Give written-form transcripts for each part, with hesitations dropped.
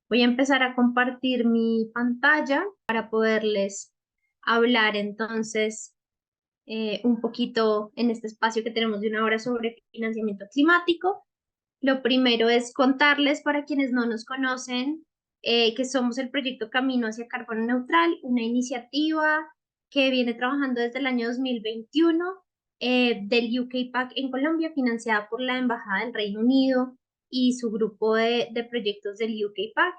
Voy a empezar a compartir mi pantalla para poderles hablar entonces un poquito en este espacio que tenemos de una hora sobre financiamiento climático. Lo primero es contarles para quienes no nos conocen que somos el proyecto Camino hacia Carbono Neutral, una iniciativa que viene trabajando desde el año 2021 del UK PAC en Colombia, financiada por la Embajada del Reino Unido y su grupo de proyectos del UK PAC.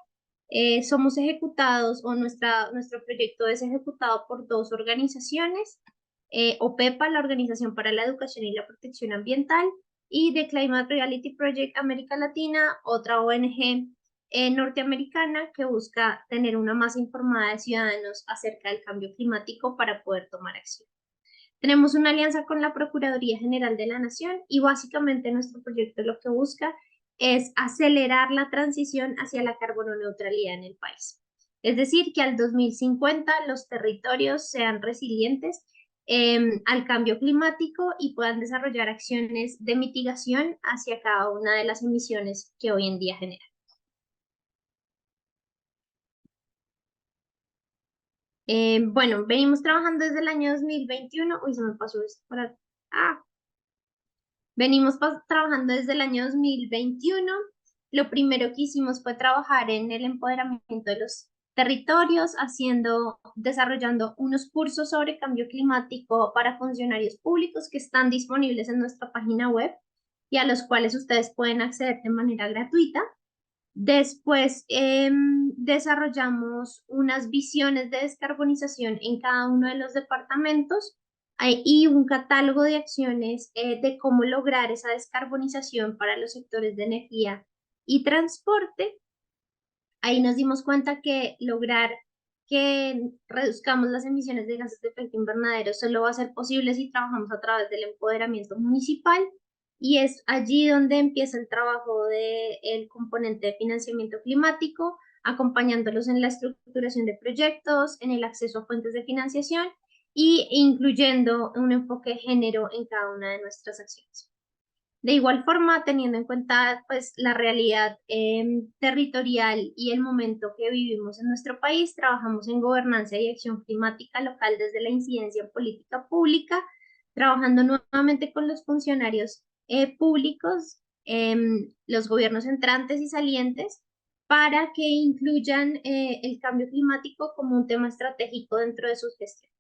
Somos ejecutados o nuestro proyecto es ejecutado por dos organizaciones, OPEPA, la Organización para la Educación y la Protección Ambiental, y The Climate Reality Project América Latina, otra ONG norteamericana que busca tener una masa informada de ciudadanos acerca del cambio climático para poder tomar acción. Tenemos una alianza con la Procuraduría General de la Nación y básicamente nuestro proyecto lo que busca es acelerar la transición hacia la carbono neutralidad en el país. Es decir, que al 2050 los territorios sean resilientes al cambio climático y puedan desarrollar acciones de mitigación hacia cada una de las emisiones que hoy en día generan. Bueno, venimos trabajando desde el año 2021. Uy, se me pasó esto para... Ah, venimos trabajando desde el año 2021. Lo primero que hicimos fue trabajar en el empoderamiento de los territorios, desarrollando unos cursos sobre cambio climático para funcionarios públicos que están disponibles en nuestra página web y a los cuales ustedes pueden acceder de manera gratuita. Después desarrollamos unas visiones de descarbonización en cada uno de los departamentos y un catálogo de acciones de cómo lograr esa descarbonización para los sectores de energía y transporte. Ahí nos dimos cuenta que lograr que reduzcamos las emisiones de gases de efecto invernadero solo va a ser posible si trabajamos a través del empoderamiento municipal y es allí donde empieza el trabajo del componente de financiamiento climático, acompañándolos en la estructuración de proyectos, en el acceso a fuentes de financiación y incluyendo un enfoque de género en cada una de nuestras acciones. De igual forma, teniendo en cuenta pues, la realidad territorial y el momento que vivimos en nuestro país, trabajamos en gobernanza y acción climática local desde la incidencia en política pública, trabajando nuevamente con los funcionarios públicos, los gobiernos entrantes y salientes, para que incluyan el cambio climático como un tema estratégico dentro de sus gestiones.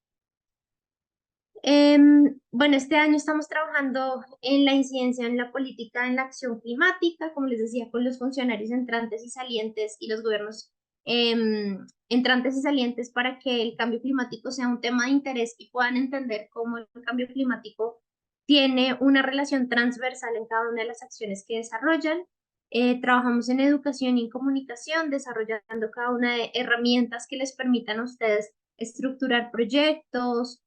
Bueno, este año estamos trabajando en la incidencia en la política, en la acción climática, como les decía, con los funcionarios entrantes y salientes y los gobiernos entrantes y salientes para que el cambio climático sea un tema de interés y puedan entender cómo el cambio climático tiene una relación transversal en cada una de las acciones que desarrollan. Trabajamos en educación y en comunicación, desarrollando cada una de herramientas que les permitan a ustedes estructurar proyectos,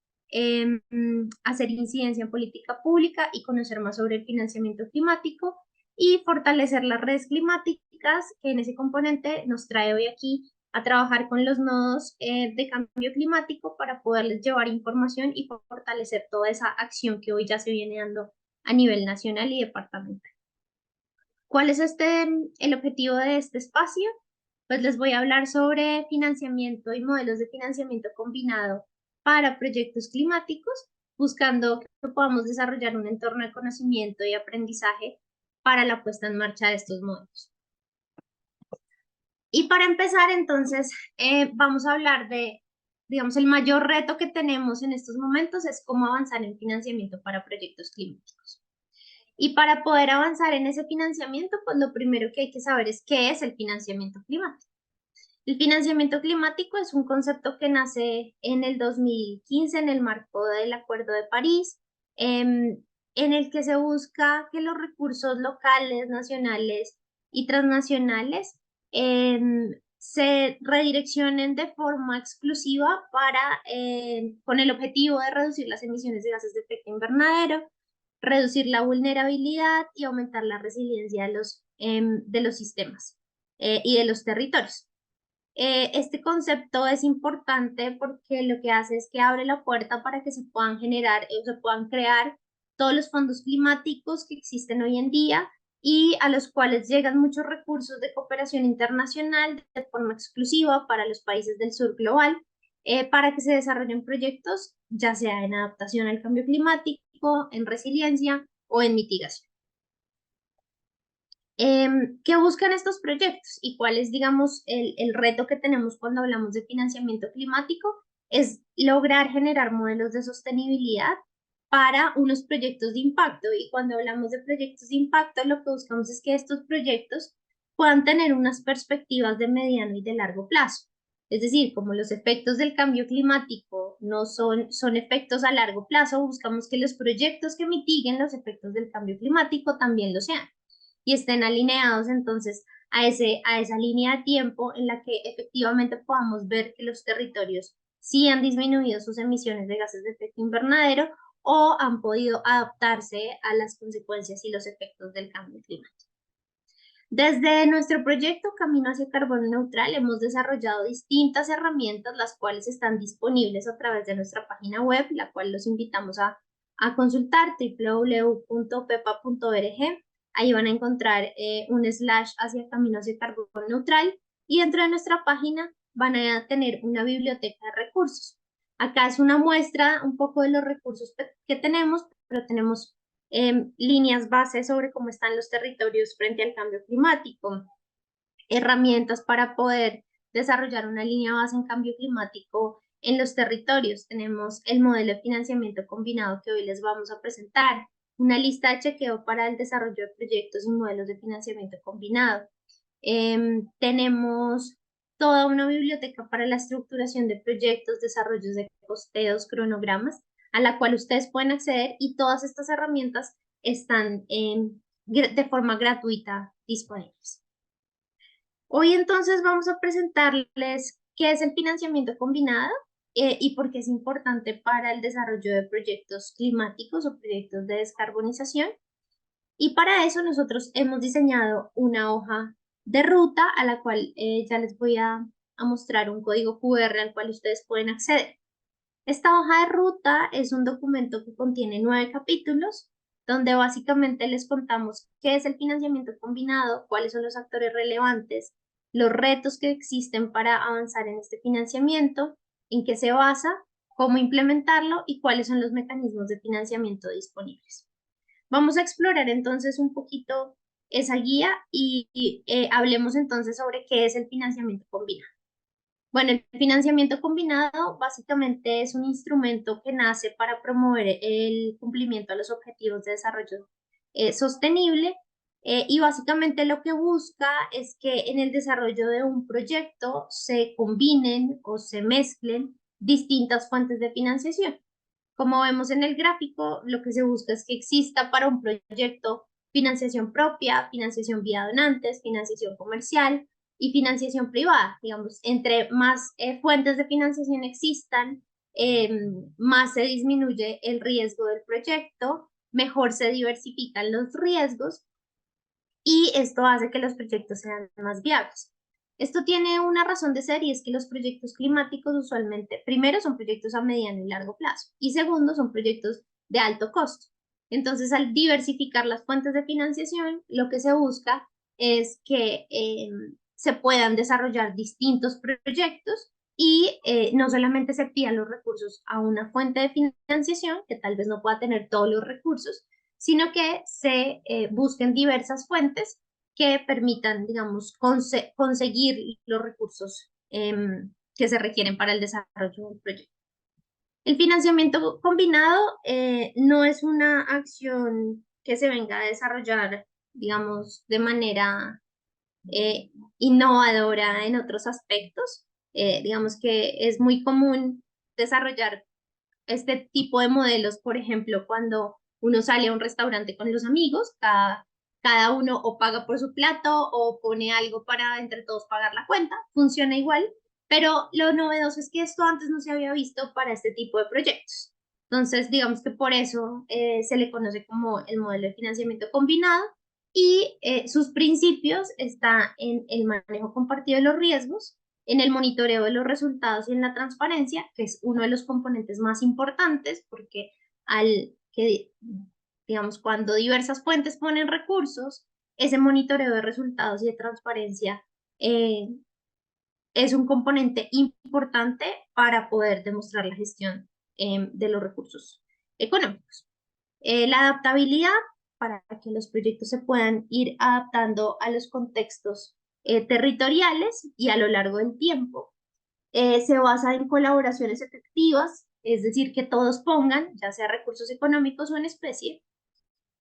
hacer incidencia en política pública y conocer más sobre el financiamiento climático y fortalecer las redes climáticas, que en ese componente nos trae hoy aquí a trabajar con los nodos de cambio climático para poderles llevar información y fortalecer toda esa acción que hoy ya se viene dando a nivel nacional y departamental. ¿Cuál es el objetivo de este espacio? Pues les voy a hablar sobre financiamiento y modelos de financiamiento combinado para proyectos climáticos, buscando que podamos desarrollar un entorno de conocimiento y aprendizaje para la puesta en marcha de estos modelos. Y para empezar, entonces, vamos a hablar de, digamos, el mayor reto que tenemos en estos momentos es cómo avanzar en financiamiento para proyectos climáticos. Y para poder avanzar en ese financiamiento, pues lo primero que hay que saber es qué es el financiamiento climático. El financiamiento climático es un concepto que nace en el 2015 en el marco del Acuerdo de París, en el que se busca que los recursos locales, nacionales y transnacionales se redireccionen de forma exclusiva con el objetivo de reducir las emisiones de gases de efecto invernadero, reducir la vulnerabilidad y aumentar la resiliencia de los sistemas y de los territorios. Este concepto es importante porque lo que hace es que abre la puerta para que se puedan generar o se puedan crear todos los fondos climáticos que existen hoy en día y a los cuales llegan muchos recursos de cooperación internacional de forma exclusiva para los países del sur global, para que se desarrollen proyectos, ya sea en adaptación al cambio climático, en resiliencia o en mitigación. ¿Qué buscan estos proyectos y cuál es, digamos, el reto que tenemos cuando hablamos de financiamiento climático? Es lograr generar modelos de sostenibilidad para unos proyectos de impacto. Y cuando hablamos de proyectos de impacto, lo que buscamos es que estos proyectos puedan tener unas perspectivas de mediano y de largo plazo. Es decir, como los efectos del cambio climático no son efectos a largo plazo, buscamos que los proyectos que mitiguen los efectos del cambio climático también lo sean y estén alineados entonces a esa línea de tiempo en la que efectivamente podamos ver que los territorios sí han disminuido sus emisiones de gases de efecto invernadero o han podido adaptarse a las consecuencias y los efectos del cambio climático. Desde nuestro proyecto Camino hacia Carbono Neutral hemos desarrollado distintas herramientas, las cuales están disponibles a través de nuestra página web, la cual los invitamos a consultar, www.pepa.org. Ahí van a encontrar un slash hacia Camino hacia Carbono Neutral y dentro de nuestra página van a tener una biblioteca de recursos. Acá es una muestra un poco de los recursos que tenemos, pero tenemos líneas base sobre cómo están los territorios frente al cambio climático, herramientas para poder desarrollar una línea base en cambio climático en los territorios. Tenemos el modelo de financiamiento combinado que hoy les vamos a presentar, una lista de chequeo para el desarrollo de proyectos y modelos de financiamiento combinado. Tenemos toda una biblioteca para la estructuración de proyectos, desarrollos de costeos, cronogramas, a la cual ustedes pueden acceder y todas estas herramientas están de forma gratuita disponibles. Hoy entonces vamos a presentarles qué es el financiamiento combinado y por qué es importante para el desarrollo de proyectos climáticos o proyectos de descarbonización. Y para eso nosotros hemos diseñado una hoja de ruta a la cual ya les voy a mostrar un código QR al cual ustedes pueden acceder. Esta hoja de ruta es un documento que contiene 9 capítulos, donde básicamente les contamos qué es el financiamiento combinado, cuáles son los actores relevantes, los retos que existen para avanzar en este financiamiento, en qué se basa, cómo implementarlo y cuáles son los mecanismos de financiamiento disponibles. Vamos a explorar entonces un poquito esa guía y hablemos entonces sobre qué es el financiamiento combinado. Bueno, el financiamiento combinado básicamente es un instrumento que nace para promover el cumplimiento de los objetivos de desarrollo sostenible y básicamente lo que busca es que en el desarrollo de un proyecto se combinen o se mezclen distintas fuentes de financiación. Como vemos en el gráfico, lo que se busca es que exista para un proyecto financiación propia, financiación vía donantes, financiación comercial y financiación privada. Digamos, entre más fuentes de financiación existan, más se disminuye el riesgo del proyecto, mejor se diversifican los riesgos y esto hace que los proyectos sean más viables. Esto tiene una razón de ser y es que los proyectos climáticos usualmente, primero, son proyectos a mediano y largo plazo y segundo, son proyectos de alto costo. Entonces, al diversificar las fuentes de financiación, lo que se busca es que se puedan desarrollar distintos proyectos y no solamente se pidan los recursos a una fuente de financiación que tal vez no pueda tener todos los recursos, sino que se busquen diversas fuentes que permitan, digamos, conseguir los recursos que se requieren para el desarrollo del proyecto. El financiamiento combinado no es una acción que se venga a desarrollar, digamos, de manera innovadora en otros aspectos. Digamos que es muy común desarrollar este tipo de modelos, por ejemplo, cuando uno sale a un restaurante con los amigos, cada uno o paga por su plato o pone algo para entre todos pagar la cuenta, funciona igual, pero lo novedoso es que esto antes no se había visto para este tipo de proyectos. Entonces, digamos que por eso se le conoce como el modelo de financiamiento combinado y sus principios están en el manejo compartido de los riesgos, en el monitoreo de los resultados y en la transparencia, que es uno de los componentes más importantes, porque digamos, cuando diversas fuentes ponen recursos, ese monitoreo de resultados y de transparencia eh, es un componente importante para poder demostrar la gestión de los recursos económicos. La adaptabilidad para que los proyectos se puedan ir adaptando a los contextos territoriales y a lo largo del tiempo. Se basa en colaboraciones efectivas, es decir, que todos pongan, ya sea recursos económicos o en especie,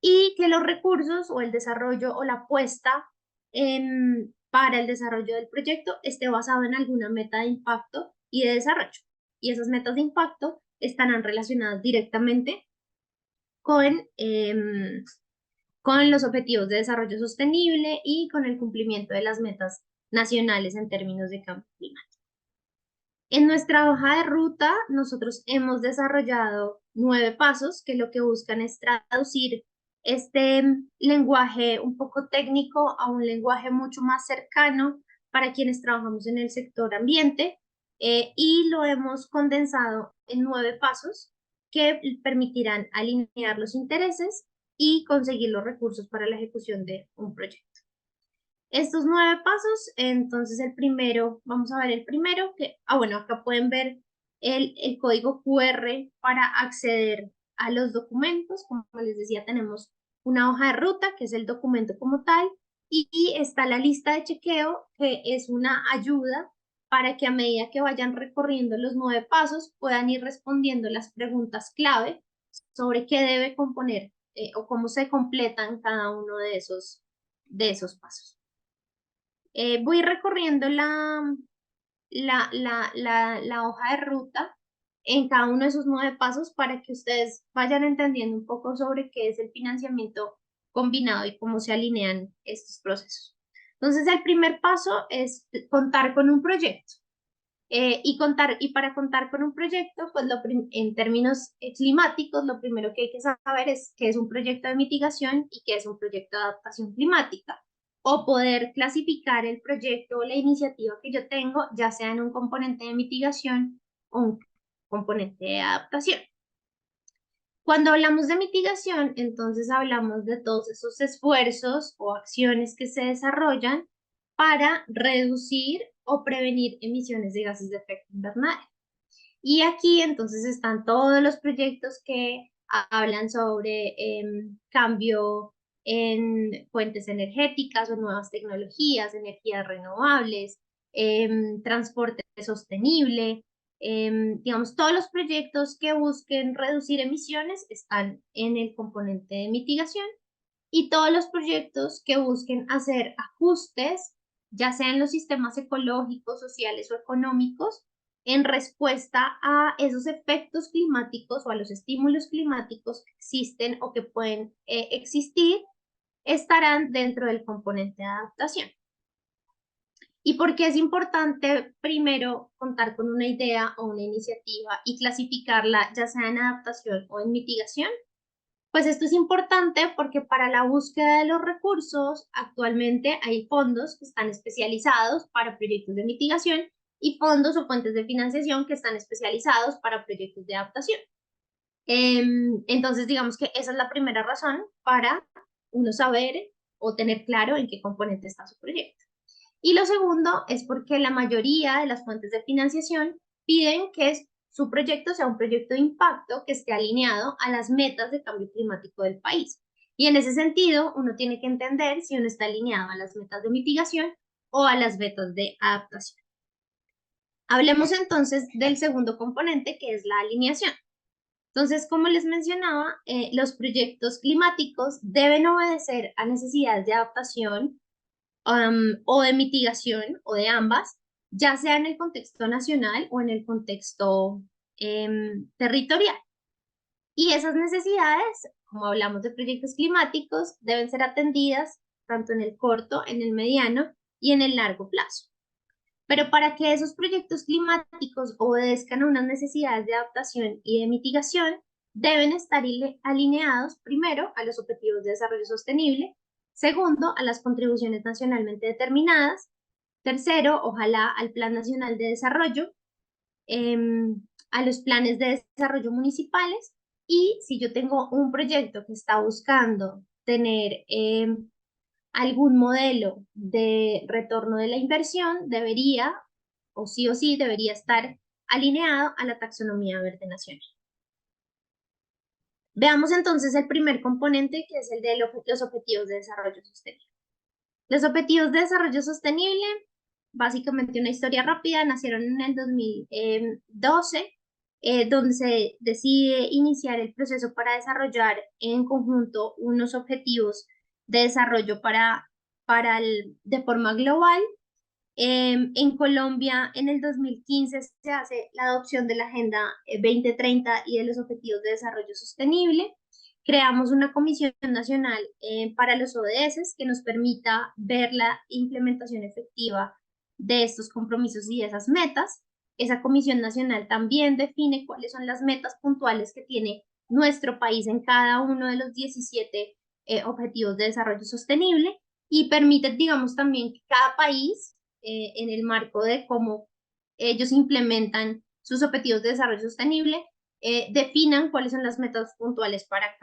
y que los recursos o el desarrollo o la apuesta para el desarrollo del proyecto esté basado en alguna meta de impacto y de desarrollo. Y esas metas de impacto estarán relacionadas directamente con, con los objetivos de desarrollo sostenible y con el cumplimiento de las metas nacionales en términos de cambio climático. En nuestra hoja de ruta, nosotros hemos desarrollado 9 pasos que lo que buscan es traducir este lenguaje un poco técnico a un lenguaje mucho más cercano para quienes trabajamos en el sector ambiente y lo hemos condensado en 9 pasos que permitirán alinear los intereses y conseguir los recursos para la ejecución de un proyecto. Estos 9 pasos, entonces el primero, vamos a ver el primero, bueno, acá pueden ver el código QR para acceder a los documentos. Como les decía, tenemos una hoja de ruta, que es el documento como tal, y está la lista de chequeo, que es una ayuda para que a medida que vayan recorriendo los 9 pasos, puedan ir respondiendo las preguntas clave sobre qué debe componer o cómo se completan cada uno de esos pasos. Voy recorriendo la hoja de ruta en cada uno de esos 9 pasos para que ustedes vayan entendiendo un poco sobre qué es el financiamiento combinado y cómo se alinean estos procesos. Entonces, el primer paso es contar con un proyecto. Y para contar con un proyecto, pues en términos climáticos, lo primero que hay que saber es qué es un proyecto de mitigación y qué es un proyecto de adaptación climática, o poder clasificar el proyecto o la iniciativa que yo tengo, ya sea en un componente de mitigación o un componente de adaptación. Cuando hablamos de mitigación, entonces hablamos de todos esos esfuerzos o acciones que se desarrollan para reducir o prevenir emisiones de gases de efecto invernadero. Y aquí entonces están todos los proyectos que hablan sobre cambio en fuentes energéticas o nuevas tecnologías, energías renovables, transporte sostenible, digamos, todos los proyectos que busquen reducir emisiones están en el componente de mitigación y todos los proyectos que busquen hacer ajustes, ya sean los sistemas ecológicos, sociales o económicos, en respuesta a esos efectos climáticos o a los estímulos climáticos que existen o que pueden existir, estarán dentro del componente de adaptación. ¿Y por qué es importante primero contar con una idea o una iniciativa y clasificarla ya sea en adaptación o en mitigación? Pues esto es importante porque para la búsqueda de los recursos actualmente hay fondos que están especializados para proyectos de mitigación y fondos o fuentes de financiación que están especializados para proyectos de adaptación. Entonces, digamos que esa es la primera razón para uno saber o tener claro en qué componente está su proyecto. Y lo segundo es porque la mayoría de las fuentes de financiación piden que su proyecto sea un proyecto de impacto que esté alineado a las metas de cambio climático del país. Y en ese sentido, uno tiene que entender si uno está alineado a las metas de mitigación o a las metas de adaptación. Hablemos entonces del segundo componente, que es la alineación. Entonces, como les mencionaba, los proyectos climáticos deben obedecer a necesidades de adaptación o de mitigación o de ambas, ya sea en el contexto nacional o en el contexto territorial. Y esas necesidades, como hablamos de proyectos climáticos, deben ser atendidas tanto en el corto, en el mediano y en el largo plazo. Pero para que esos proyectos climáticos obedezcan a unas necesidades de adaptación y de mitigación, deben estar alineados primero a los objetivos de desarrollo sostenible, segundo a las contribuciones nacionalmente determinadas, tercero, ojalá al Plan Nacional de Desarrollo, a los planes de desarrollo municipales y si yo tengo un proyecto que está buscando tener algún modelo de retorno de la inversión debería, o sí, debería estar alineado a la taxonomía verde nacional. Veamos entonces el primer componente, que es el de los objetivos de desarrollo sostenible. Los objetivos de desarrollo sostenible, básicamente una historia rápida, nacieron en el 2012, donde se decide iniciar el proceso para desarrollar en conjunto unos objetivos de desarrollo de forma global. En Colombia, en el 2015 se hace la adopción de la Agenda 2030 y de los Objetivos de Desarrollo Sostenible. Creamos una Comisión Nacional para los ODS que nos permita ver la implementación efectiva de estos compromisos y de esas metas. Esa Comisión Nacional también define cuáles son las metas puntuales que tiene nuestro país en cada uno de los 17 Objetivos de Desarrollo Sostenible y permite, digamos, también que cada país en el marco de cómo ellos implementan sus objetivos de desarrollo sostenible, definan cuáles son las metas puntuales para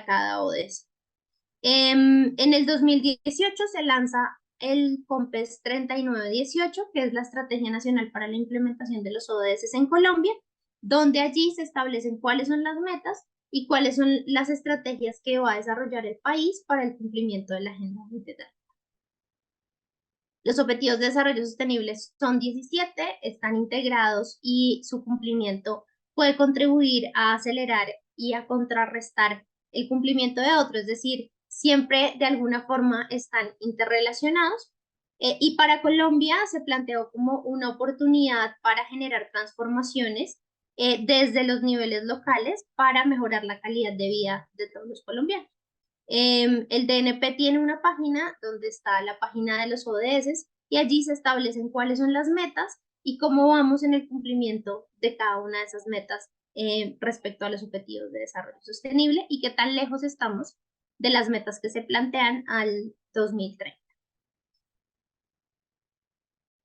cada ODS. En el 2018 se lanza el COMPES 3918, que es la Estrategia Nacional para la Implementación de los ODS en Colombia, donde allí se establecen cuáles son las metas y cuáles son las estrategias que va a desarrollar el país para el cumplimiento de la Agenda 2030. Los objetivos de desarrollo sostenible son 17, están integrados y su cumplimiento puede contribuir a acelerar y a contrarrestar el cumplimiento de otros, es decir, siempre de alguna forma están interrelacionados. Y para Colombia se planteó como una oportunidad para generar transformaciones desde los niveles locales para mejorar la calidad de vida de todos los colombianos. El DNP tiene una página donde está la página de los ODS y allí se establecen cuáles son las metas y cómo vamos en el cumplimiento de cada una de esas metas respecto a los objetivos de desarrollo sostenible y qué tan lejos estamos de las metas que se plantean al 2030.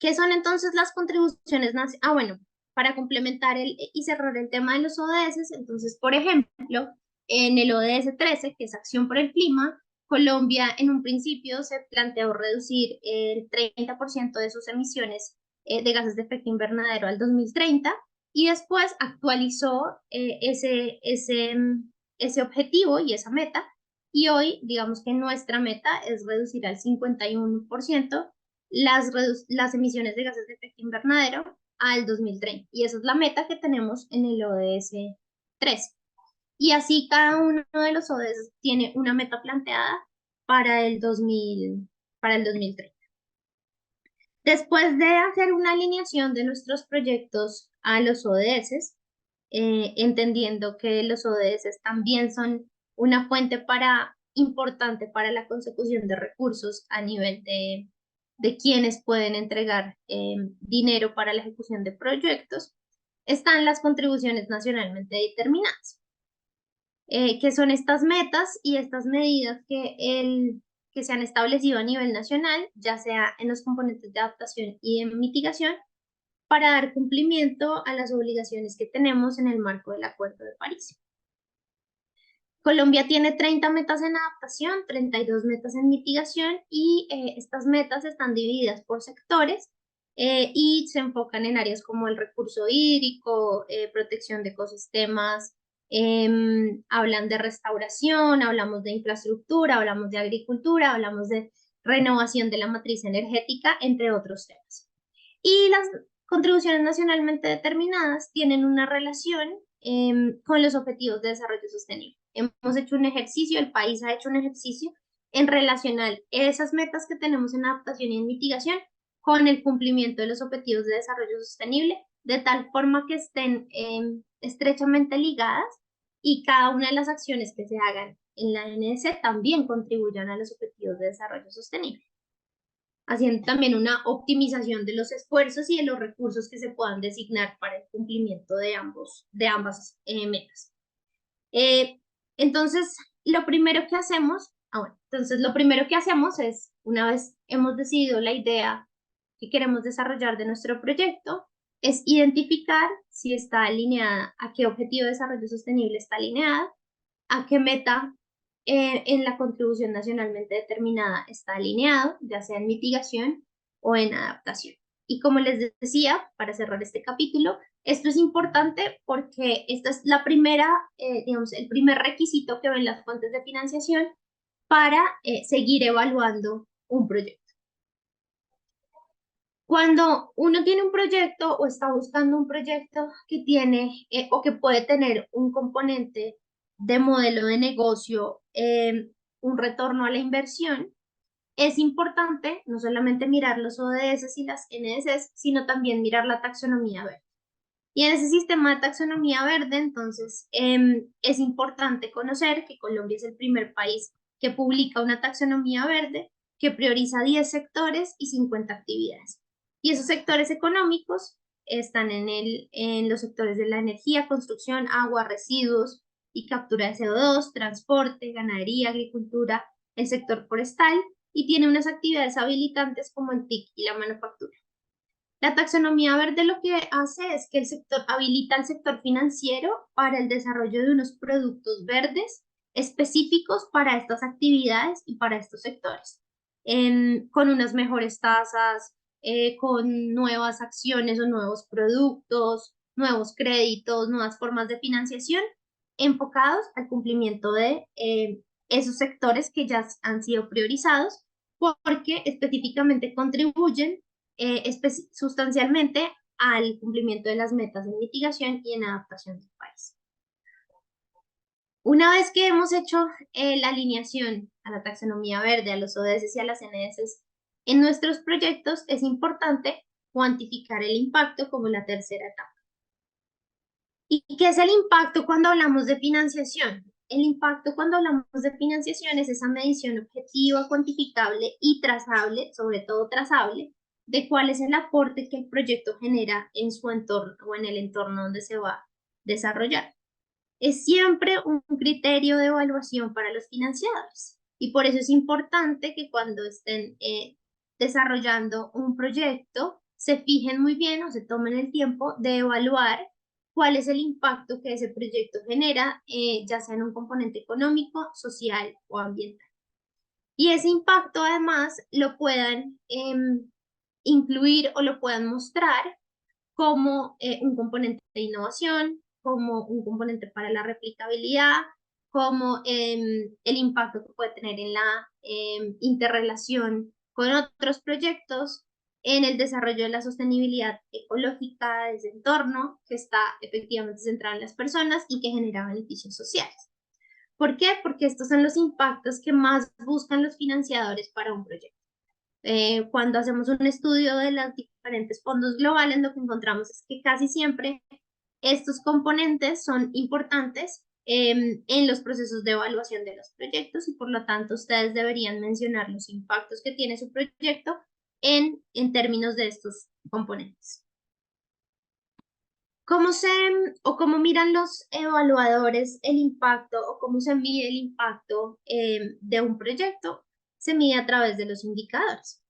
¿Qué son entonces las contribuciones nacionales? Bueno, para complementar y cerrar el tema de los ODS, entonces, por ejemplo, en el ODS 13, que es Acción por el Clima, Colombia en un principio se planteó reducir el 30% de sus emisiones de gases de efecto invernadero al 2030 y después actualizó ese objetivo y esa meta. Y hoy, digamos que nuestra meta es reducir al 51% las emisiones de gases de efecto invernadero al 2030. Y esa es la meta que tenemos en el ODS 13. Y así cada uno de los ODS tiene una meta planteada para el 2030. Después de hacer una alineación de nuestros proyectos a los ODS, entendiendo que los ODS también son una fuente importante para la consecución de recursos a nivel de quienes pueden entregar dinero para la ejecución de proyectos, están las contribuciones nacionalmente determinadas, que son estas metas y estas medidas que se han establecido a nivel nacional, ya sea en los componentes de adaptación y de mitigación, para dar cumplimiento a las obligaciones que tenemos en el marco del Acuerdo de París. Colombia tiene 30 metas en adaptación, 32 metas en mitigación y estas metas están divididas por sectores y se enfocan en áreas como el recurso hídrico, protección de ecosistemas, hablan de restauración, hablamos de infraestructura, hablamos de agricultura, hablamos de renovación de la matriz energética, entre otros temas. Y las contribuciones nacionalmente determinadas tienen una relación con los objetivos de desarrollo sostenible. Hemos hecho un ejercicio, el país ha hecho un ejercicio en relacionar esas metas que tenemos en adaptación y en mitigación con el cumplimiento de los objetivos de desarrollo sostenible, de tal forma que estén estrechamente ligadas y cada una de las acciones que se hagan en la NDC también contribuyan a los objetivos de desarrollo sostenible, haciendo también una optimización de los esfuerzos y de los recursos que se puedan designar para el cumplimiento de ambas metas. Entonces, lo primero que hacemos, lo primero que hacemos es, una vez hemos decidido la idea que queremos desarrollar de nuestro proyecto, es identificar si está alineada, a qué objetivo de desarrollo sostenible está alineada, a qué meta en la contribución nacionalmente determinada está alineado, ya sea en mitigación o en adaptación. Y como les decía, para cerrar este capítulo, esto es importante porque esta es la primera, digamos, el primer requisito que ven las fuentes de financiación para seguir evaluando un proyecto. Cuando uno tiene un proyecto o está buscando un proyecto que tiene o que puede tener un componente de modelo de negocio, un retorno a la inversión, es importante no solamente mirar los ODS y las NDCs, sino también mirar la taxonomía verde. Y en ese sistema de taxonomía verde, entonces, es importante conocer que Colombia es el primer país que publica una taxonomía verde que prioriza 10 sectores y 50 actividades. Y esos sectores económicos están en los sectores de la energía, construcción, agua, residuos y captura de CO2, transporte, ganadería, agricultura, el sector forestal y tiene unas actividades habilitantes como el TIC y la manufactura. La taxonomía verde lo que hace es que el sector habilita al sector financiero para el desarrollo de unos productos verdes específicos para estas actividades y para estos sectores, con unas mejores tasas, con nuevas acciones o nuevos productos, nuevos créditos, nuevas formas de financiación enfocados al cumplimiento de esos sectores que ya han sido priorizados porque específicamente contribuyen sustancialmente al cumplimiento de las metas en mitigación y en adaptación del país. Una vez que hemos hecho la alineación a la taxonomía verde, a los ODS y a las NDCs en nuestros proyectos, es importante cuantificar el impacto como la tercera etapa. ¿Y qué es el impacto cuando hablamos de financiación? El impacto cuando hablamos de financiación es esa medición objetiva, cuantificable y trazable, sobre todo trazable, de cuál es el aporte que el proyecto genera en su entorno o en el entorno donde se va a desarrollar. Es siempre un criterio de evaluación para los financiadores y por eso es importante que cuando estén desarrollando un proyecto se fijen muy bien o se tomen el tiempo de evaluar cuál es el impacto que ese proyecto genera, ya sea en un componente económico, social o ambiental. Y ese impacto además lo puedan incluir o lo puedan mostrar como un componente de innovación, como un componente para la replicabilidad, como el impacto que puede tener en la interrelación con otros proyectos, en el desarrollo de la sostenibilidad ecológica de ese entorno que está efectivamente centrado en las personas y que genera beneficios sociales. ¿Por qué? Porque estos son los impactos que más buscan los financiadores para un proyecto. Cuando hacemos un estudio de los diferentes fondos globales, lo que encontramos es que casi siempre estos componentes son importantes en los procesos de evaluación de los proyectos y por lo tanto ustedes deberían mencionar los impactos que tiene su proyecto en términos de estos componentes. ¿Cómo cómo miran los evaluadores el impacto o cómo se mide el impacto de un proyecto? Se mide a través de los indicadores.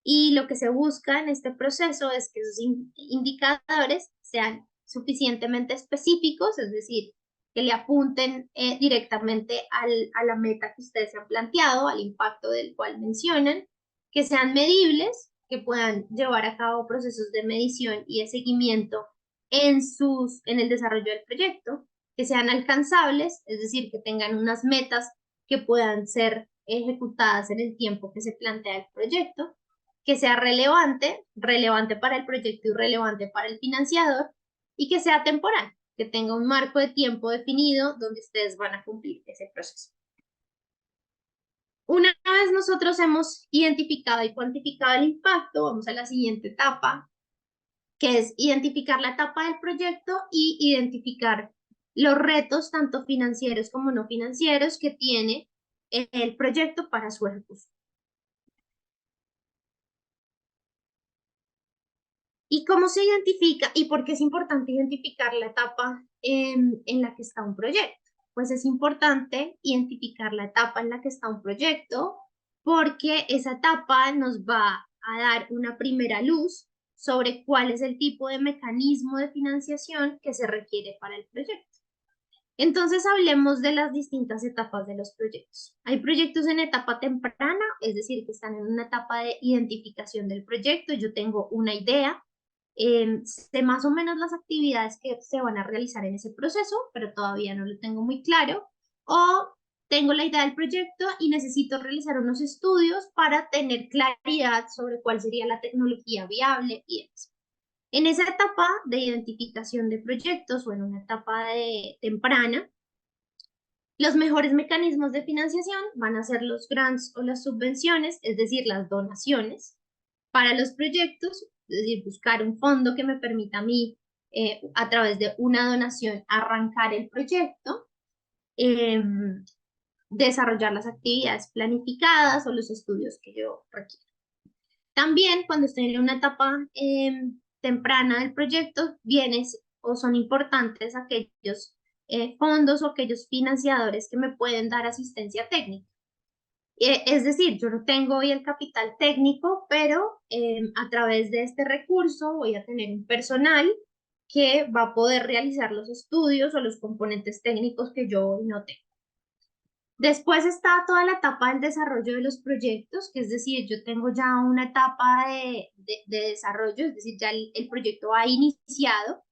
Y lo que se busca en este proceso es que esos indicadores sean suficientemente específicos, es decir, que le apunten directamente a la meta que ustedes se han planteado, al impacto del cual mencionan, que sean medibles, que puedan llevar a cabo procesos de medición y de seguimiento en el desarrollo del proyecto, que sean alcanzables, es decir, que tengan unas metas que puedan ser ejecutadas en el tiempo que se plantea el proyecto, que sea relevante, relevante para el proyecto y relevante para el financiador, y que sea temporal, que tenga un marco de tiempo definido donde ustedes van a cumplir ese proceso. Una vez nosotros hemos identificado y cuantificado el impacto, vamos a la siguiente etapa, que es identificar la etapa del proyecto y identificar los retos, tanto financieros como no financieros, que tiene el proyecto para su ejecución. ¿Y cómo se identifica y por qué es importante identificar la etapa en la que está un proyecto? Pues es importante identificar la etapa en la que está un proyecto porque esa etapa nos va a dar una primera luz sobre cuál es el tipo de mecanismo de financiación que se requiere para el proyecto. Entonces hablemos de las distintas etapas de los proyectos. Hay proyectos en etapa temprana, es decir, que están en una etapa de identificación del proyecto. Yo tengo una idea, sé más o menos las actividades que se van a realizar en ese proceso, pero todavía no lo tengo muy claro. O tengo la idea del proyecto y necesito realizar unos estudios para tener claridad sobre cuál sería la tecnología viable y demás. En esa etapa de identificación de proyectos o en una etapa de temprana, los mejores mecanismos de financiación van a ser los grants o las subvenciones, es decir, las donaciones para los proyectos, es decir, buscar un fondo que me permita a mí, a través de una donación, arrancar el proyecto, eh, desarrollar las actividades planificadas o los estudios que yo requiero. También cuando estoy en una etapa temprana del proyecto, vienes o son importantes aquellos fondos o aquellos financiadores que me pueden dar asistencia técnica. Es decir, yo no tengo hoy el capital técnico, pero a través de este recurso voy a tener un personal que va a poder realizar los estudios o los componentes técnicos que yo hoy no tengo. Después está toda la etapa del desarrollo de los proyectos, que es decir, yo tengo ya una etapa de desarrollo, es decir, ya el proyecto ha iniciado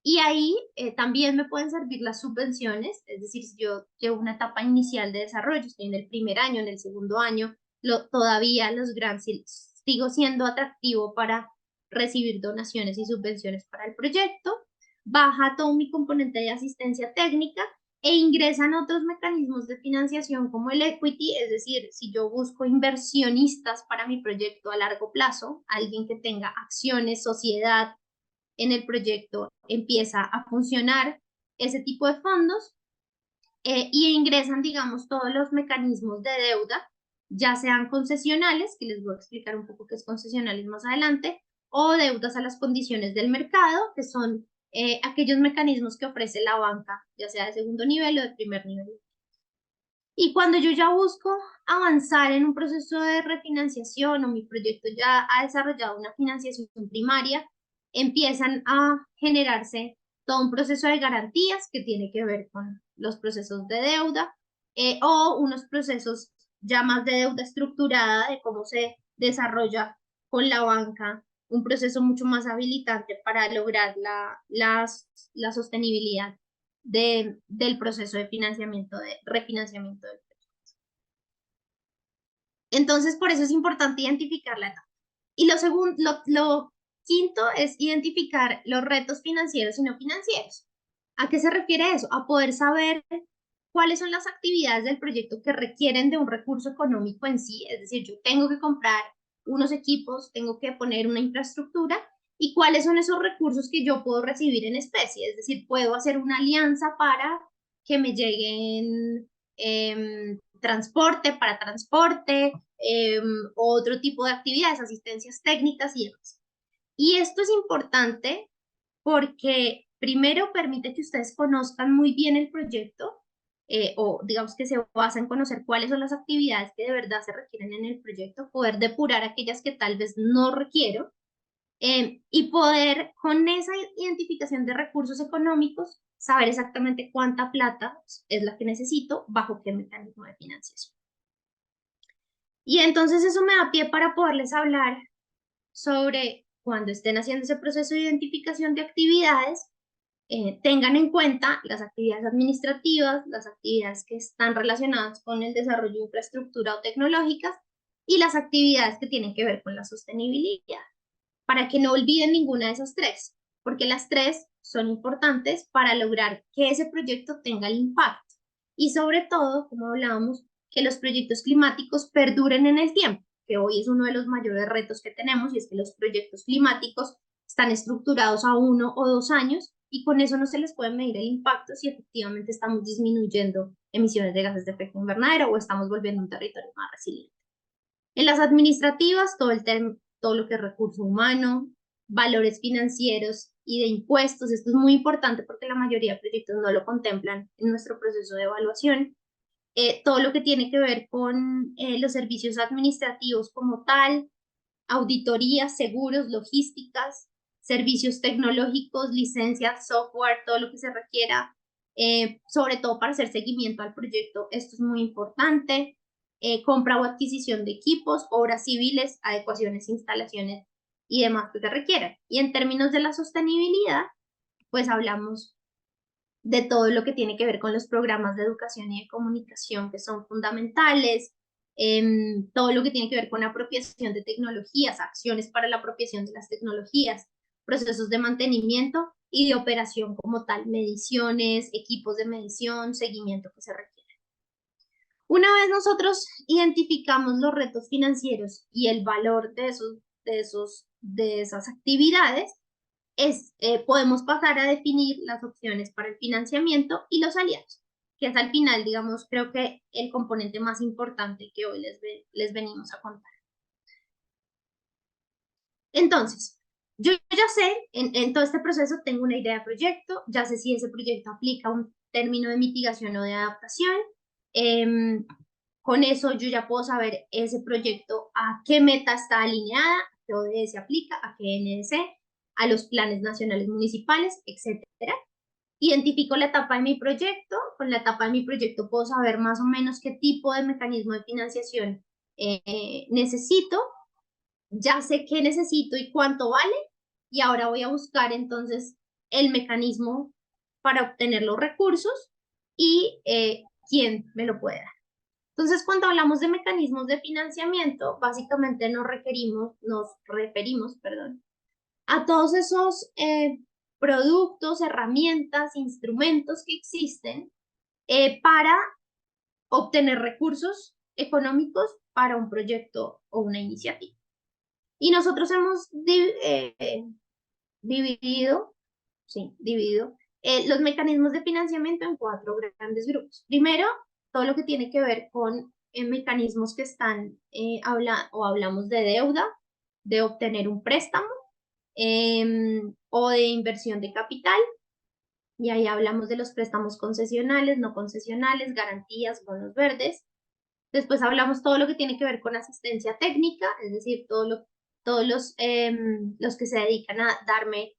y ahí también me pueden servir las subvenciones, es decir, si yo llevo una etapa inicial de desarrollo, estoy en el primer año, en el segundo año, todavía los grants sigo siendo atractivo para recibir donaciones y subvenciones para el proyecto, baja todo mi componente de asistencia técnica e ingresan otros mecanismos de financiación como el equity, es decir, si yo busco inversionistas para mi proyecto a largo plazo, alguien que tenga acciones, sociedad en el proyecto, empieza a funcionar ese tipo de fondos y ingresan, digamos, todos los mecanismos de deuda, ya sean concesionales, que les voy a explicar un poco qué es concesionales más adelante, o deudas a las condiciones del mercado, que son aquellos mecanismos que ofrece la banca, ya sea de segundo nivel o de primer nivel. Y cuando yo ya busco avanzar en un proceso de refinanciación o mi proyecto ya ha desarrollado una financiación primaria, empiezan a generarse todo un proceso de garantías que tiene que ver con los procesos de deuda o unos procesos ya más de deuda estructurada, de cómo se desarrolla con la banca un proceso mucho más habilitante para lograr la sostenibilidad del proceso de financiamiento, de refinanciamiento del proyecto. Entonces, por eso es importante identificar la etapa. Y lo quinto es identificar los retos financieros y no financieros. ¿A qué se refiere eso? A poder saber cuáles son las actividades del proyecto que requieren de un recurso económico en sí, es decir, yo tengo que comprar unos equipos, tengo que poner una infraestructura y cuáles son esos recursos que yo puedo recibir en especie, es decir, puedo hacer una alianza para que me lleguen transporte para transporte, otro tipo de actividades, asistencias técnicas y demás. Y esto es importante porque primero permite que ustedes conozcan muy bien el proyecto o digamos que se basa en conocer cuáles son las actividades que de verdad se requieren en el proyecto, poder depurar aquellas que tal vez no requiero y poder con esa identificación de recursos económicos saber exactamente cuánta plata es la que necesito bajo qué mecanismo de financiación. Y entonces eso me da pie para poderles hablar sobre cuando estén haciendo ese proceso de identificación de actividades, tengan en cuenta las actividades administrativas, las actividades que están relacionadas con el desarrollo de infraestructura o tecnológicas y las actividades que tienen que ver con la sostenibilidad, para que no olviden ninguna de esas tres, porque las tres son importantes para lograr que ese proyecto tenga el impacto y sobre todo, como hablábamos, que los proyectos climáticos perduren en el tiempo, que hoy es uno de los mayores retos que tenemos y es que los proyectos climáticos están estructurados a 1 o 2 años y con eso no se les puede medir el impacto si efectivamente estamos disminuyendo emisiones de gases de efecto invernadero o estamos volviendo un territorio más resiliente. En las administrativas, todo lo que es recurso humano, valores financieros y de impuestos. Esto es muy importante porque la mayoría de proyectos no lo contemplan en nuestro proceso de evaluación. Todo lo que tiene que ver con los servicios administrativos como tal, auditorías, seguros, logísticas, servicios tecnológicos, licencias, software, todo lo que se requiera sobre todo para hacer seguimiento al proyecto. Esto es muy importante. Compra o adquisición de equipos, obras civiles, adecuaciones, instalaciones y demás que se requieran. Y en términos de la sostenibilidad, pues hablamos de todo lo que tiene que ver con los programas de educación y de comunicación que son fundamentales, todo lo que tiene que ver con apropiación de tecnologías, acciones para la apropiación de las tecnologías, procesos de mantenimiento y de operación como tal, mediciones, equipos de medición, seguimiento que se requiere. Una vez nosotros identificamos los retos financieros y el valor de esas actividades, podemos pasar a definir las opciones para el financiamiento y los aliados, que es al final, digamos, creo que el componente más importante que hoy les venimos a contar. Entonces, yo ya sé, en todo este proceso tengo una idea de proyecto, ya sé si ese proyecto aplica un término de mitigación o de adaptación. Con eso yo ya puedo saber ese proyecto a qué meta está alineada, a qué ODS aplica, a qué NDC, a los planes nacionales municipales, etcétera. Identifico la etapa de mi proyecto. Con la etapa de mi proyecto puedo saber más o menos qué tipo de mecanismo de financiación necesito. Ya sé qué necesito y cuánto vale. Y ahora voy a buscar entonces el mecanismo para obtener los recursos y quién me lo puede dar. Entonces, cuando hablamos de mecanismos de financiamiento, básicamente nos referimos, perdón, a todos esos productos, herramientas, instrumentos que existen para obtener recursos económicos para un proyecto o una iniciativa. Y nosotros hemos dividido, los mecanismos de financiamiento en 4 grandes grupos. Primero, todo lo que tiene que ver con mecanismos que están, hablamos de deuda, de obtener un préstamo, o de inversión de capital, y ahí hablamos de los préstamos concesionales, no concesionales, garantías, bonos verdes. Después hablamos todo lo que tiene que ver con asistencia técnica, es decir, todos los que se dedican a darme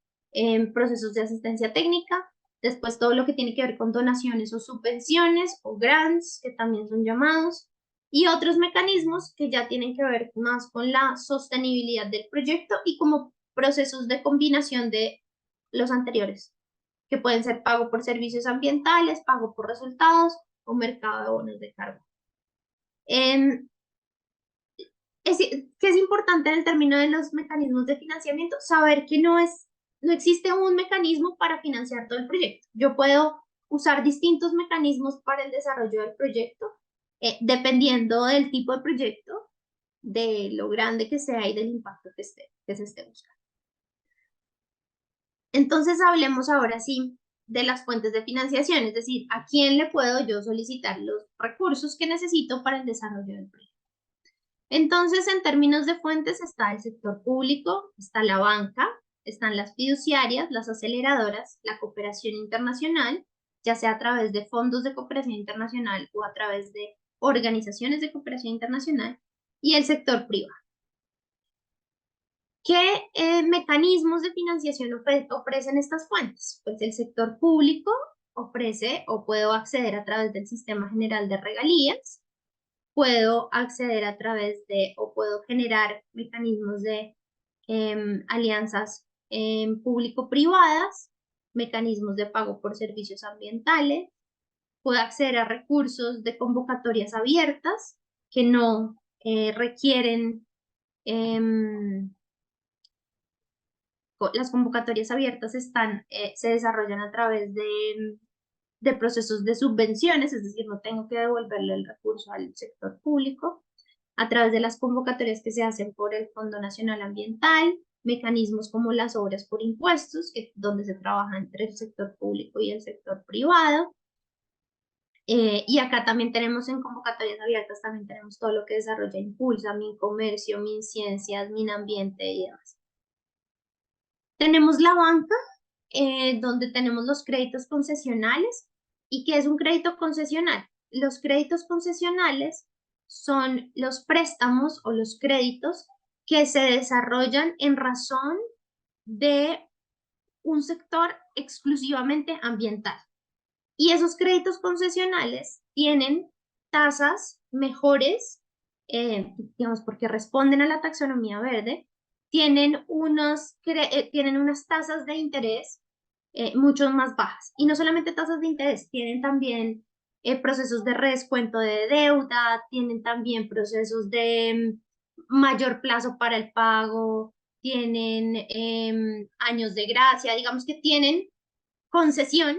procesos de asistencia técnica. Después todo lo que tiene que ver con donaciones o subvenciones o grants, que también son llamados. Y otros mecanismos que ya tienen que ver más con la sostenibilidad del proyecto y como procesos de combinación de los anteriores, que pueden ser pago por servicios ambientales, pago por resultados o mercado de bonos de carbono. Que es importante en el término de los mecanismos de financiamiento saber que no existe un mecanismo para financiar todo el proyecto. Yo puedo usar distintos mecanismos para el desarrollo del proyecto, dependiendo del tipo de proyecto, de lo grande que sea y del impacto que se esté buscando. Entonces hablemos ahora sí de las fuentes de financiación, es decir, a quién le puedo yo solicitar los recursos que necesito para el desarrollo del proyecto. Entonces, en términos de fuentes está el sector público, está la banca, están las fiduciarias, las aceleradoras, la cooperación internacional, ya sea a través de fondos de cooperación internacional o a través de organizaciones de cooperación internacional, y el sector privado. ¿Qué mecanismos de financiación ofrecen estas fuentes? Pues el sector público ofrece o puedo acceder a través del Sistema General de Regalías, puedo acceder a través de o puedo generar mecanismos de alianzas público-privadas, mecanismos de pago por servicios ambientales, puedo acceder a recursos de convocatorias abiertas que no requieren, las convocatorias abiertas se desarrollan a través de procesos de subvenciones, es decir, no tengo que devolverle el recurso al sector público, a través de las convocatorias que se hacen por el Fondo Nacional Ambiental, mecanismos como las obras por impuestos, donde se trabaja entre el sector público y el sector privado. Y acá también tenemos en convocatorias abiertas, también tenemos todo lo que desarrolla Impulsa, Mincomercio, Minciencias, Minambiente y demás. Tenemos la banca, donde tenemos los créditos concesionales. ¿Y qué es un crédito concesional? Los créditos concesionales son los préstamos o los créditos que se desarrollan en razón de un sector exclusivamente ambiental. Y esos créditos concesionales tienen tasas mejores, digamos, porque responden a la taxonomía verde, tienen unas tasas de interés mucho más bajas. Y no solamente tasas de interés, tienen también procesos de redescuento de deuda, tienen también procesos de mayor plazo para el pago, tienen años de gracia, digamos que tienen concesión,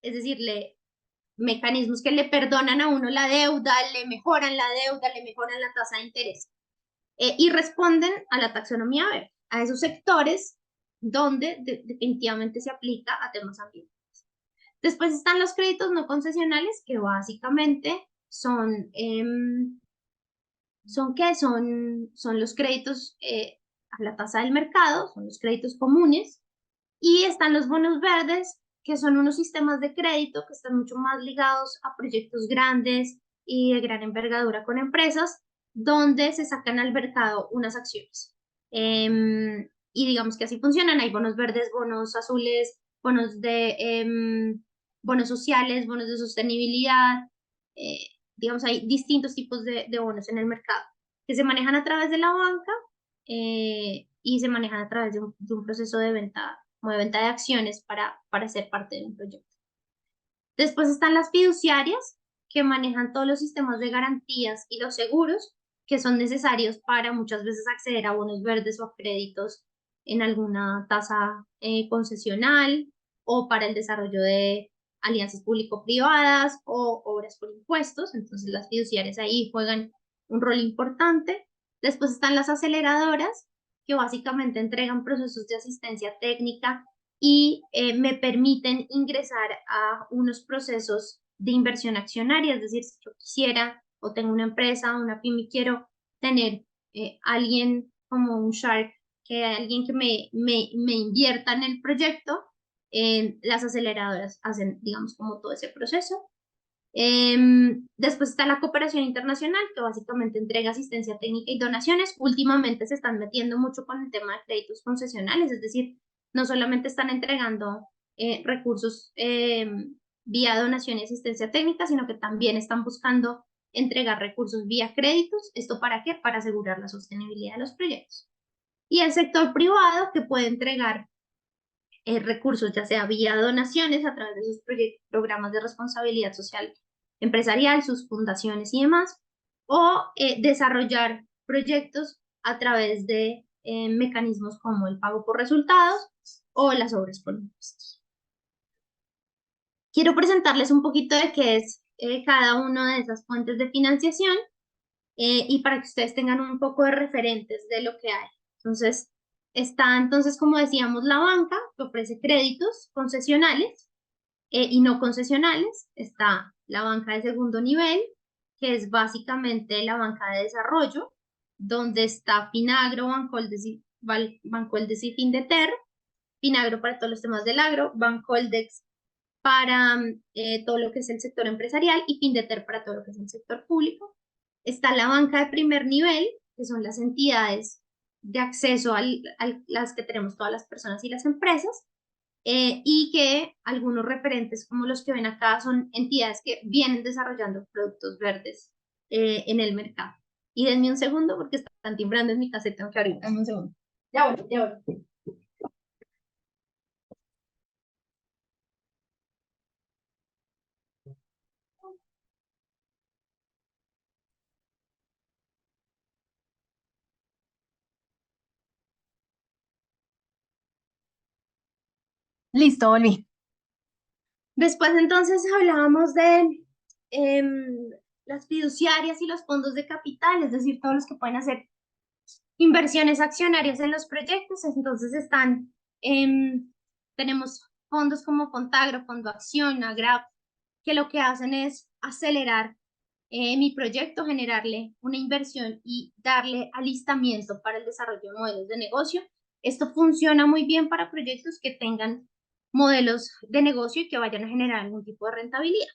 es decir, mecanismos que le perdonan a uno la deuda, le mejoran la deuda, le mejoran la tasa de interés y responden a la taxonomía verde, a esos sectores donde definitivamente se aplica a temas ambientales. Después están los créditos no concesionales, que básicamente son los créditos a la tasa del mercado, son los créditos comunes, y están los bonos verdes, que son unos sistemas de crédito que están mucho más ligados a proyectos grandes y de gran envergadura con empresas, donde se sacan al mercado unas acciones. Y digamos que así funcionan. Hay bonos verdes, bonos azules, bonos sociales, bonos de sostenibilidad. Digamos, hay distintos tipos de bonos en el mercado que se manejan a través de la banca y se manejan a través de un proceso de venta, como de venta de acciones para ser parte de un proyecto. Después están las fiduciarias, que manejan todos los sistemas de garantías y los seguros que son necesarios para muchas veces acceder a bonos verdes o a créditos en alguna tasa concesional o para el desarrollo de alianzas público-privadas o obras por impuestos. Entonces las fiduciarias ahí juegan un rol importante. Después están las aceleradoras, que básicamente entregan procesos de asistencia técnica y me permiten ingresar a unos procesos de inversión accionaria, es decir, si yo quisiera o tengo una empresa, una pyme, quiero tener alguien como un Shark, alguien que me invierta en el proyecto, las aceleradoras hacen, digamos, como todo ese proceso. Después está la cooperación internacional, que básicamente entrega asistencia técnica y donaciones. Últimamente se están metiendo mucho con el tema de créditos concesionales, es decir, no solamente están entregando recursos vía donación y asistencia técnica, sino que también están buscando entregar recursos vía créditos. ¿Esto para qué? Para asegurar la sostenibilidad de los proyectos. Y el sector privado, que puede entregar recursos, ya sea vía donaciones a través de sus programas de responsabilidad social empresarial, sus fundaciones y demás, o desarrollar proyectos a través de mecanismos como el pago por resultados o las obras por impuestos. Quiero presentarles un poquito de qué es cada una de esas fuentes de financiación y para que ustedes tengan un poco de referentes de lo que hay. Entonces, está entonces, como decíamos, la banca que ofrece créditos concesionales y no concesionales. Está la banca de segundo nivel, que es básicamente la banca de desarrollo, donde está Finagro, Bancoldex y Findeter. Finagro para todos los temas del agro, Bancoldex para todo lo que es el sector empresarial y Findeter para todo lo que es el sector público. Está la banca de primer nivel, que son las entidades de acceso a las que tenemos todas las personas y las empresas, y que algunos referentes como los que ven acá son entidades que vienen desarrollando productos verdes en el mercado. Y denme un segundo porque están timbrando en mi casa y tengo que abrir. Denme un segundo. Ya voy, ya voy. Listo, volví. Después entonces hablábamos de em, las fiduciarias y los fondos de capital, es decir, todos los que pueden hacer inversiones accionarias en los proyectos. Entonces tenemos fondos como Fontagro, Fondo Acción, Agrap, que lo que hacen es acelerar mi proyecto, generarle una inversión y darle alistamiento para el desarrollo de modelos de negocio. Esto funciona muy bien para proyectos que tengan modelos de negocio y que vayan a generar algún tipo de rentabilidad.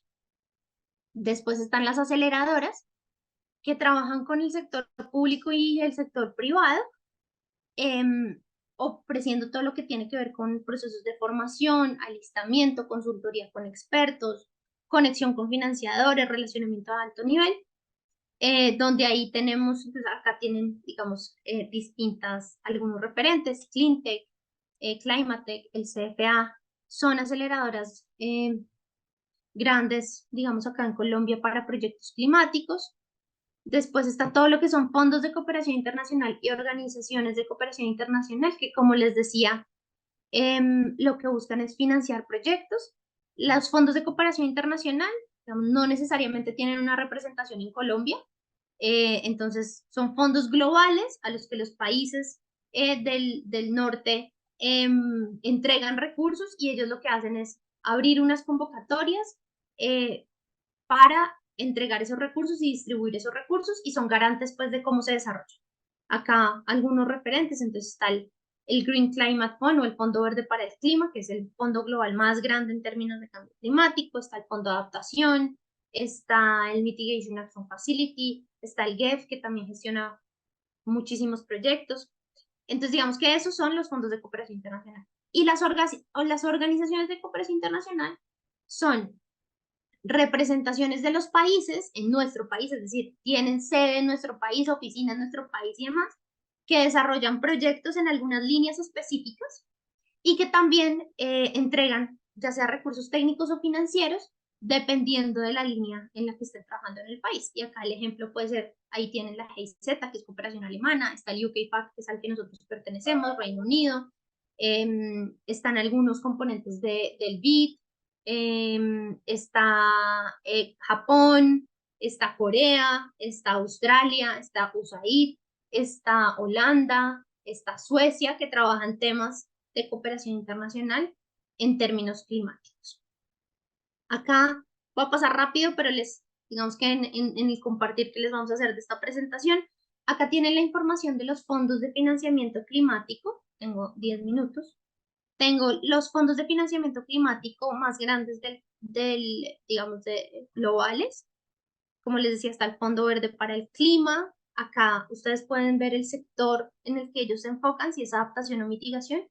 Después están las aceleradoras, que trabajan con el sector público y el sector privado, ofreciendo todo lo que tiene que ver con procesos de formación, alistamiento, consultoría con expertos, conexión con financiadores, relacionamiento a alto nivel, donde ahí tenemos, pues acá tienen, digamos, algunos referentes, Cleantech, Climatech, el CFA, son aceleradoras grandes, digamos, acá en Colombia para proyectos climáticos. Después está todo lo que son fondos de cooperación internacional y organizaciones de cooperación internacional, que como les decía, lo que buscan es financiar proyectos. Los fondos de cooperación internacional, digamos, no necesariamente tienen una representación en Colombia, entonces son fondos globales a los que los países del norte entregan recursos y ellos lo que hacen es abrir unas convocatorias para entregar esos recursos y distribuir esos recursos y son garantes pues de cómo se desarrolla. Acá algunos referentes, entonces está el Green Climate Fund o el Fondo Verde para el Clima, que es el fondo global más grande en términos de cambio climático, está el Fondo de Adaptación, está el Mitigation Action Facility, está el GEF, que también gestiona muchísimos proyectos. Entonces, digamos que esos son los fondos de cooperación internacional. Y las organizaciones de cooperación internacional son representaciones de los países en nuestro país, es decir, tienen sede en nuestro país, oficina en nuestro país y demás, que desarrollan proyectos en algunas líneas específicas y que también entregan ya sea recursos técnicos o financieros, dependiendo de la línea en la que estén trabajando en el país. Y acá el ejemplo puede ser, ahí tienen la GIZ, que es cooperación alemana, está el UK-PAC, que es al que nosotros pertenecemos, Reino Unido, están algunos componentes del BID, está Japón, está Corea, está Australia, está USAID, está Holanda, está Suecia, que trabajan temas de cooperación internacional en términos climáticos. Acá voy a pasar rápido, pero digamos que en el compartir que les vamos a hacer de esta presentación, acá tienen la información de los fondos de financiamiento climático, tengo 10 minutos, tengo los fondos de financiamiento climático más grandes digamos, globales. Como les decía, está el Fondo Verde para el Clima. Acá ustedes pueden ver el sector en el que ellos se enfocan, si es adaptación o mitigación,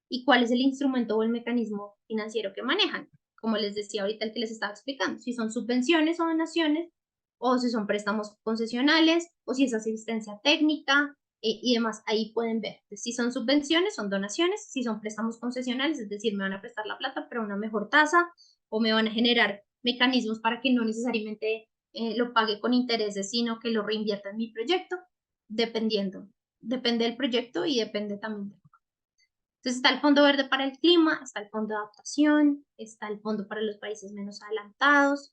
y cuál es el instrumento o el mecanismo financiero que manejan. Como les decía ahorita el que les estaba explicando, si son subvenciones o donaciones, o si son préstamos concesionales, o si es asistencia técnica, y demás, ahí pueden ver. Si son subvenciones, son donaciones, si son préstamos concesionales, es decir, me van a prestar la plata, pero a una mejor tasa, o me van a generar mecanismos para que no necesariamente lo pague con intereses, sino que lo reinvierta en mi proyecto, dependiendo. Depende del proyecto y depende también de... Entonces está el Fondo Verde para el Clima, está el Fondo de Adaptación, está el Fondo para los Países Menos Adelantados,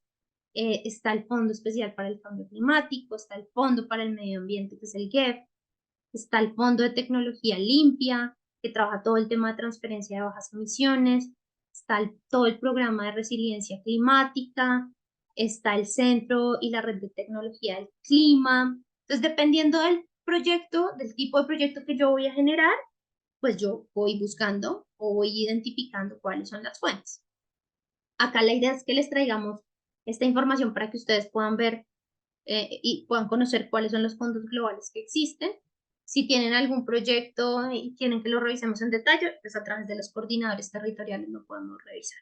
está el Fondo Especial para el Cambio Climático, está el Fondo para el Medio Ambiente, que es el GEF, está el Fondo de Tecnología Limpia, que trabaja todo el tema de transferencia de bajas emisiones, está todo el programa de resiliencia climática, está el centro y la red de tecnología del clima. Entonces, dependiendo del proyecto, del tipo de proyecto que yo voy a generar, pues yo voy buscando o voy identificando cuáles son las fuentes. Acá la idea es que les traigamos esta información para que ustedes puedan ver y puedan conocer cuáles son los fondos globales que existen. Si tienen algún proyecto y quieren que lo revisemos en detalle, pues a través de los coordinadores territoriales lo podemos revisar.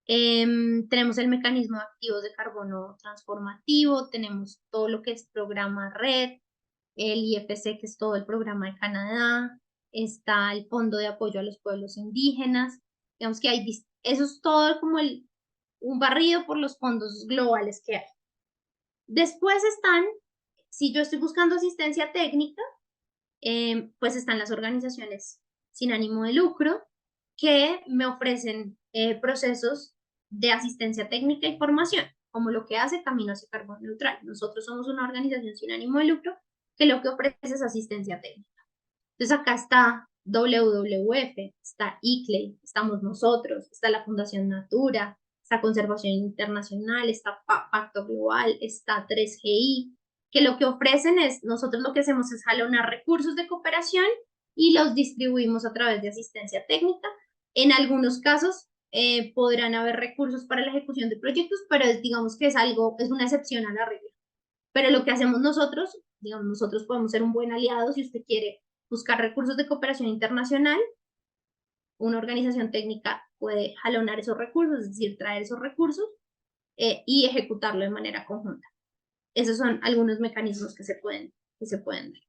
Tenemos el mecanismo de activos de carbono transformativo, tenemos todo lo que es programa RED, el IFC, que es todo el programa de Canadá, está el Fondo de Apoyo a los Pueblos Indígenas, digamos que eso es todo como un barrido por los fondos globales que hay. Después están, si yo estoy buscando asistencia técnica, pues están las organizaciones sin ánimo de lucro que me ofrecen procesos de asistencia técnica y formación, como lo que hace Camino hacia Carbono Neutral. Nosotros somos una organización sin ánimo de lucro que lo que ofrece es asistencia técnica. Entonces acá está WWF, está ICLEI, estamos nosotros, está la Fundación Natura, está Conservación Internacional, está Pacto Global, está 3GI, que lo que ofrecen es, nosotros lo que hacemos es jalonar recursos de cooperación y los distribuimos a través de asistencia técnica. En algunos casos podrán haber recursos para la ejecución de proyectos, pero digamos que es una excepción a la regla. Pero lo que hacemos nosotros, digamos, nosotros podemos ser un buen aliado si usted quiere buscar recursos de cooperación internacional. Una organización técnica puede jalonar esos recursos, es decir, traer esos recursos y ejecutarlo de manera conjunta. Esos son algunos mecanismos que se pueden dar.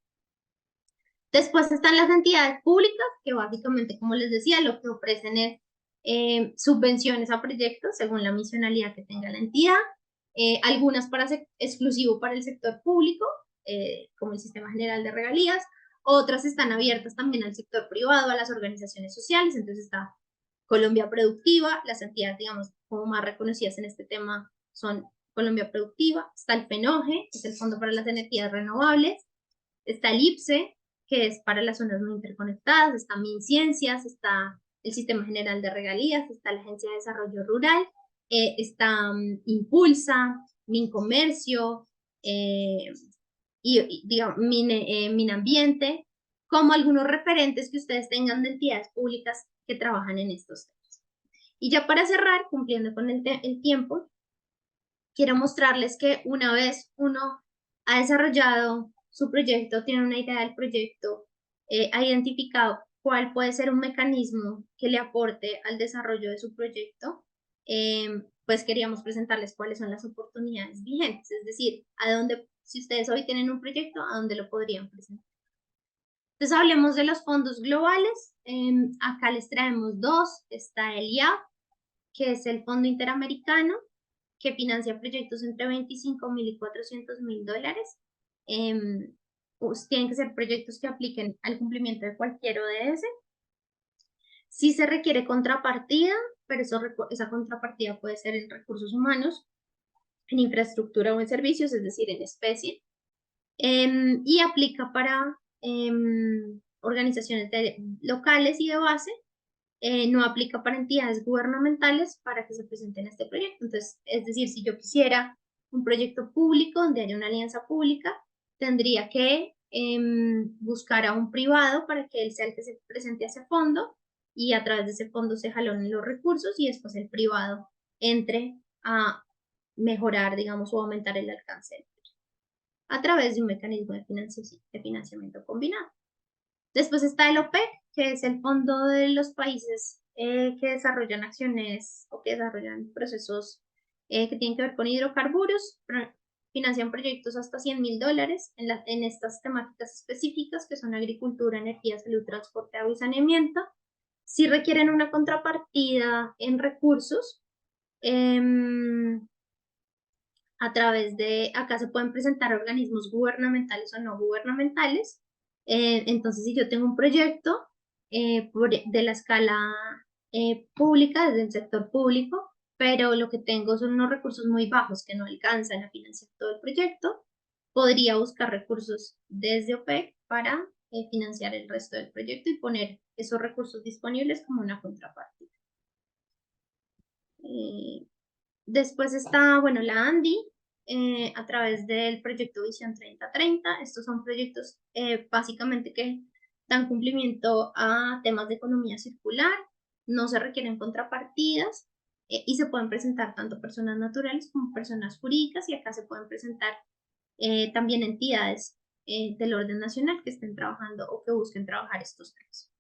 Después están las entidades públicas, que básicamente, como les decía, lo que ofrecen es subvenciones a proyectos según la misionalidad que tenga la entidad, algunas para exclusivo para el sector público, como el Sistema General de Regalías, otras están abiertas también al sector privado, a las organizaciones sociales, entonces está Colombia Productiva, las entidades, digamos, como más reconocidas en este tema son Colombia Productiva, está el FENOGE, que es el Fondo para las Energías Renovables, está el IPSE, que es para las zonas no interconectadas, está MinCiencias, está el Sistema General de Regalías, está la Agencia de Desarrollo Rural, está Impulsa, Mincomercio, y digamos, Minambiente, como algunos referentes que ustedes tengan de entidades públicas que trabajan en estos temas. Y ya para cerrar, cumpliendo con el tiempo, quiero mostrarles que una vez uno ha desarrollado su proyecto, tiene una idea del proyecto, ha identificado cuál puede ser un mecanismo que le aporte al desarrollo de su proyecto, pues queríamos presentarles cuáles son las oportunidades vigentes, es decir, a dónde, si ustedes hoy tienen un proyecto, a dónde lo podrían presentar. Entonces hablemos de los fondos globales. Acá les traemos dos. Está el IAF, que es el Fondo Interamericano, que financia proyectos entre 25.000 y 400.000 dólares. Tienen que ser proyectos que apliquen al cumplimiento de cualquier ODS. Sí se requiere contrapartida, pero esa contrapartida puede ser en recursos humanos, en infraestructura o en servicios, es decir, en especie. Y aplica para organizaciones locales y de base, no aplica para entidades gubernamentales para que se presenten este proyecto. Entonces, es decir, si yo quisiera un proyecto público donde haya una alianza pública, tendría que buscar a un privado para que él sea el que se presente a ese fondo y a través de ese fondo se jalonen los recursos y después el privado entre a mejorar, digamos, o aumentar el alcance a través de un mecanismo de financiamiento combinado. Después está el OPEC, que es el fondo de los países que desarrollan acciones o que desarrollan procesos que tienen que ver con hidrocarburos, financian proyectos hasta $100.000 en estas temáticas específicas que son agricultura, energía, salud, transporte, agua y saneamiento. Si requieren una contrapartida en recursos, a través de, acá se pueden presentar organismos gubernamentales o no gubernamentales. Entonces, si yo tengo un proyecto de la escala pública, desde el sector público, pero lo que tengo son unos recursos muy bajos que no alcanzan a financiar todo el proyecto, podría buscar recursos desde OPEC para financiar el resto del proyecto y poner esos recursos disponibles como una contrapartida. Después está, bueno, la ANDI, a través del proyecto Visión 3030. Estos son proyectos básicamente que dan cumplimiento a temas de economía circular, no se requieren contrapartidas y se pueden presentar tanto personas naturales como personas jurídicas y acá se pueden presentar también entidades del orden nacional que estén trabajando o que busquen trabajar estos temas.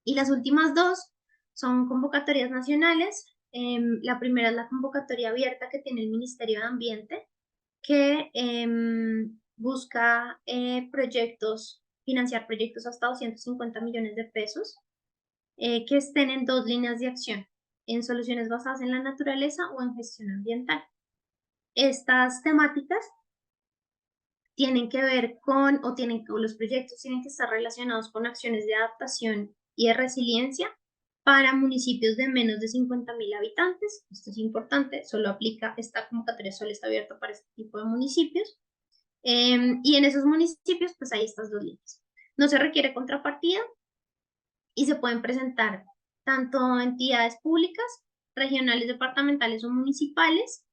Y las últimas dos son convocatorias nacionales. La primera es la convocatoria abierta que tiene el Ministerio de Ambiente, que busca financiar proyectos hasta 250 millones de pesos, que estén en dos líneas de acción, en soluciones basadas en la naturaleza o en gestión ambiental. Estas temáticas tienen que ver con, o los proyectos tienen que estar relacionados con acciones de adaptación y de resiliencia para municipios de menos de 50.000 habitantes. Esto es importante, solo aplica, esta convocatoria solo está abierta para este tipo de municipios. Y en esos municipios, pues hay estas dos líneas. No se requiere contrapartida y se pueden presentar tanto entidades públicas, regionales, departamentales o municipales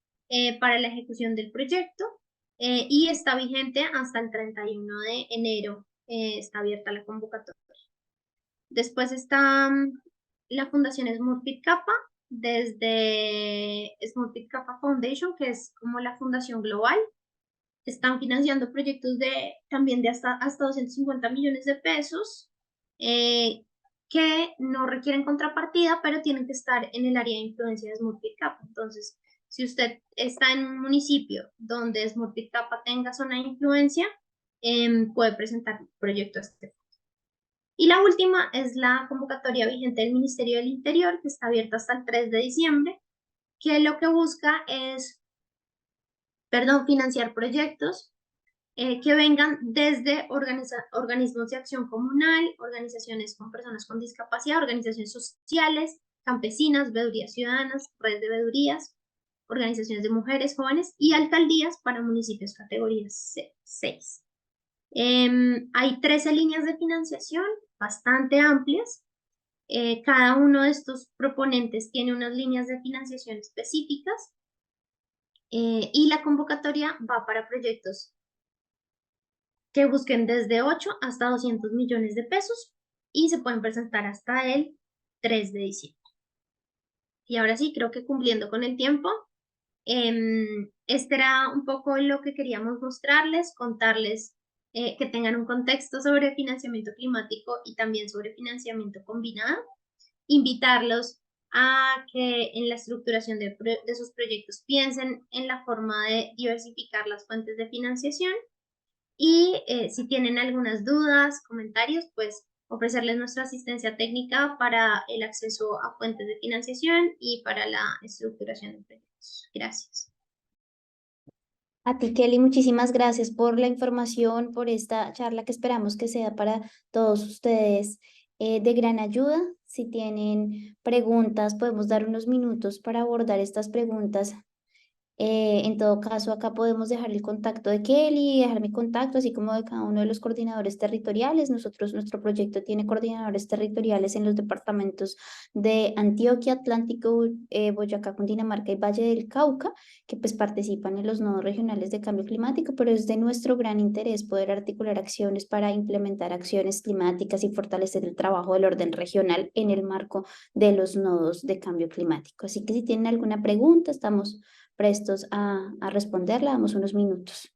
para la ejecución del proyecto y está vigente hasta el 31 de enero, está abierta la convocatoria. Después está la Fundación Smurfit Kappa, desde Smurfit Kappa Foundation, que es como la fundación global. están financiando proyectos también de hasta 250 millones de pesos, que no requieren contrapartida, pero tienen que estar en el área de influencia de Smurfit Kappa. Entonces, si usted está en un municipio donde Smurfit Kappa tenga zona de influencia, puede presentar proyecto a este. Y la última es la convocatoria vigente del Ministerio del Interior, que está abierta hasta el 3 de diciembre, que lo que busca es, financiar proyectos que vengan desde organismos de acción comunal, organizaciones con personas con discapacidad, organizaciones sociales, campesinas, veedurías ciudadanas, redes de veedurías, organizaciones de mujeres, jóvenes y alcaldías para municipios categorías 6. Hay 13 líneas de financiación bastante amplias. Cada uno de estos proponentes tiene unas líneas de financiación específicas, y la convocatoria va para proyectos que busquen desde 8 hasta 200 millones de pesos y se pueden presentar hasta el 3 de diciembre. Y ahora sí, creo que cumpliendo con el tiempo, este era un poco lo que queríamos mostrarles, contarles, que tengan un contexto sobre financiamiento climático y también sobre financiamiento combinado, invitarlos a que en la estructuración de sus proyectos piensen en la forma de diversificar las fuentes de financiación y, si tienen algunas dudas, comentarios, pues ofrecerles nuestra asistencia técnica para el acceso a fuentes de financiación y para la estructuración de proyectos. Gracias. A ti, Kelly, muchísimas gracias por la información, por esta charla que esperamos que sea para todos ustedes de gran ayuda. Si tienen preguntas, podemos dar unos minutos para abordar estas preguntas. En todo caso, acá podemos dejar el contacto de Kelly, dejar mi contacto, así como de cada uno de los coordinadores territoriales. Nuestro proyecto tiene coordinadores territoriales en los departamentos de Antioquia, Atlántico, Boyacá, Cundinamarca y Valle del Cauca, que pues participan en los nodos regionales de cambio climático, pero es de nuestro gran interés poder articular acciones para implementar acciones climáticas y fortalecer el trabajo del orden regional en el marco de los nodos de cambio climático. Así que si tienen alguna pregunta, estamos prestos a responderla. Damos unos minutos.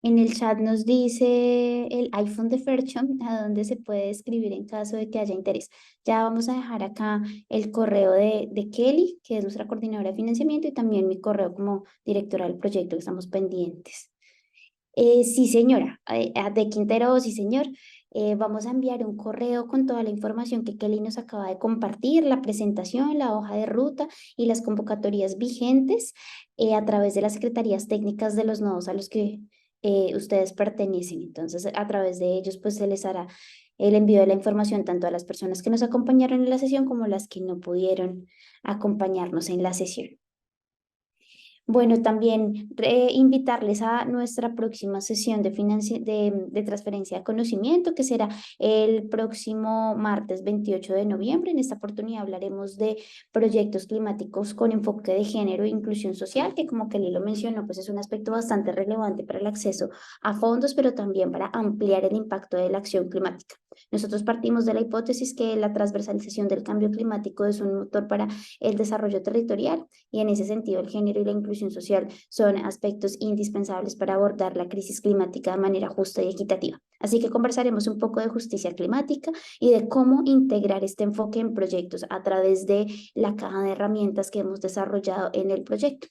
En el chat nos dice el iPhone de Fercho, a dónde se puede escribir en caso de que haya interés. Ya vamos a dejar acá el correo de Kelly, que es nuestra coordinadora de financiamiento, y también mi correo como directora del proyecto, que estamos pendientes. Sí, señora, de Quintero, sí, señor. Vamos a enviar un correo con toda la información que Kelly nos acaba de compartir, la presentación, la hoja de ruta y las convocatorias vigentes, a través de las secretarías técnicas de los nodos a los que ustedes pertenecen. Entonces, a través de ellos, pues se les hará el envío de la información tanto a las personas que nos acompañaron en la sesión como las que no pudieron acompañarnos en la sesión. Bueno, también invitarles a nuestra próxima sesión de transferencia de conocimiento, que será el próximo martes 28 de noviembre. En esta oportunidad hablaremos de proyectos climáticos con enfoque de género e inclusión social, que como Kelly lo mencionó, pues es un aspecto bastante relevante para el acceso a fondos, pero también para ampliar el impacto de la acción climática. Nosotros partimos de la hipótesis que la transversalización del cambio climático es un motor para el desarrollo territorial, y en ese sentido el género y la inclusión social son aspectos indispensables para abordar la crisis climática de manera justa y equitativa. Así que conversaremos un poco de justicia climática y de cómo integrar este enfoque en proyectos a través de la caja de herramientas que hemos desarrollado en el proyecto.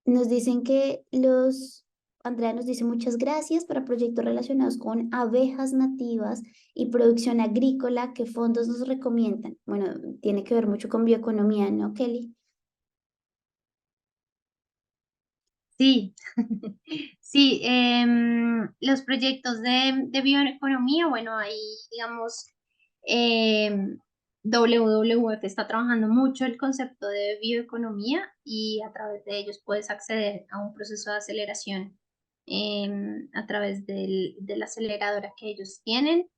Nos dicen que Andrea nos dice muchas gracias para proyectos relacionados con abejas nativas y producción agrícola. ¿Qué fondos nos recomiendan? Bueno, tiene que ver mucho con bioeconomía, ¿no, Kelly? Sí, sí, los proyectos de bioeconomía, bueno, ahí digamos, WWF está trabajando mucho el concepto de bioeconomía y a través de ellos puedes acceder a un proceso de aceleración, a través de la aceleradora que ellos tienen.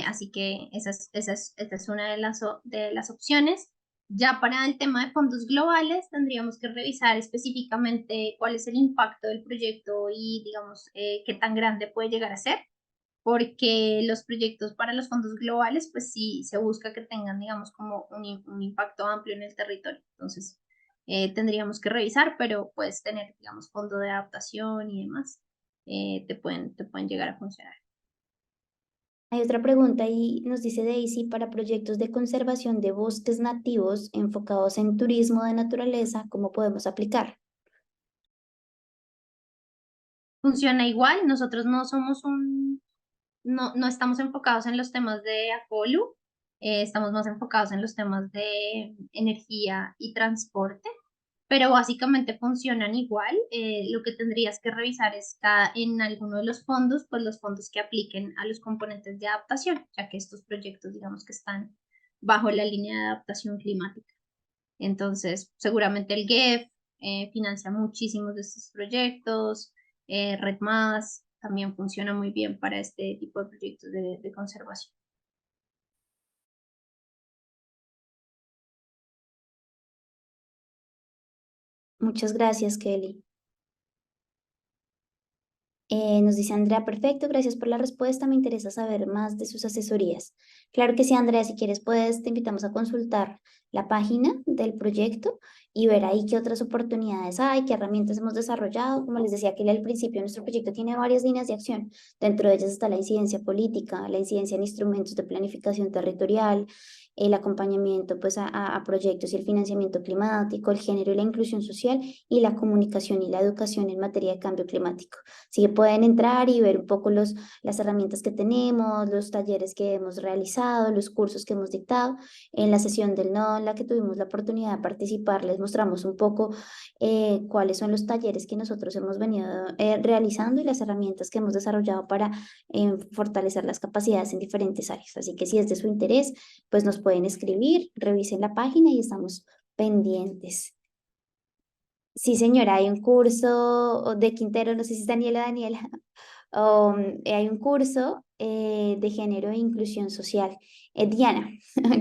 Así que esa es una de las opciones. Ya para el tema de fondos globales, tendríamos que revisar específicamente cuál es el impacto del proyecto y, digamos, qué tan grande puede llegar a ser, porque los proyectos para los fondos globales, pues sí se busca que tengan, digamos, como un impacto amplio en el territorio. Entonces, tendríamos que revisar, pero puedes tener, digamos, fondo de adaptación y demás, te pueden llegar a funcionar. Hay otra pregunta y nos dice Daisy, para proyectos de conservación de bosques nativos enfocados en turismo de naturaleza, ¿cómo podemos aplicar? Funciona igual, nosotros no somos no estamos enfocados en los temas de Acolu, estamos más enfocados en los temas de energía y transporte, pero básicamente funcionan igual. Lo que tendrías que revisar es en alguno de los fondos, pues los fondos que apliquen a los componentes de adaptación, ya que estos proyectos, digamos que están bajo la línea de adaptación climática. Entonces, seguramente el GEF financia muchísimos de estos proyectos, RedMás también funciona muy bien para este tipo de proyectos de conservación. Muchas gracias, Kelly. Nos dice Andrea, perfecto, gracias por la respuesta, me interesa saber más de sus asesorías. Claro que sí, Andrea, si quieres te invitamos a consultar la página del proyecto y ver ahí qué otras oportunidades hay, qué herramientas hemos desarrollado. Como les decía que al principio, nuestro proyecto tiene varias líneas de acción. Dentro de ellas está la incidencia política, la incidencia en instrumentos de planificación territorial, el acompañamiento pues a proyectos y el financiamiento climático, el género y la inclusión social y la comunicación y la educación en materia de cambio climático. Así que pueden entrar y ver un poco las herramientas que tenemos, los talleres que hemos realizado, los cursos que hemos dictado. En la sesión del nodo en la que tuvimos la oportunidad de participar, les mostramos un poco cuáles son los talleres que nosotros hemos venido realizando y las herramientas que hemos desarrollado para fortalecer las capacidades en diferentes áreas. Así que si es de su interés, pues nos pueden escribir, revisen la página y estamos pendientes. Sí, señora, hay un curso de Quintero, no sé si es Daniela o Daniela, hay un curso de género e inclusión social. Diana,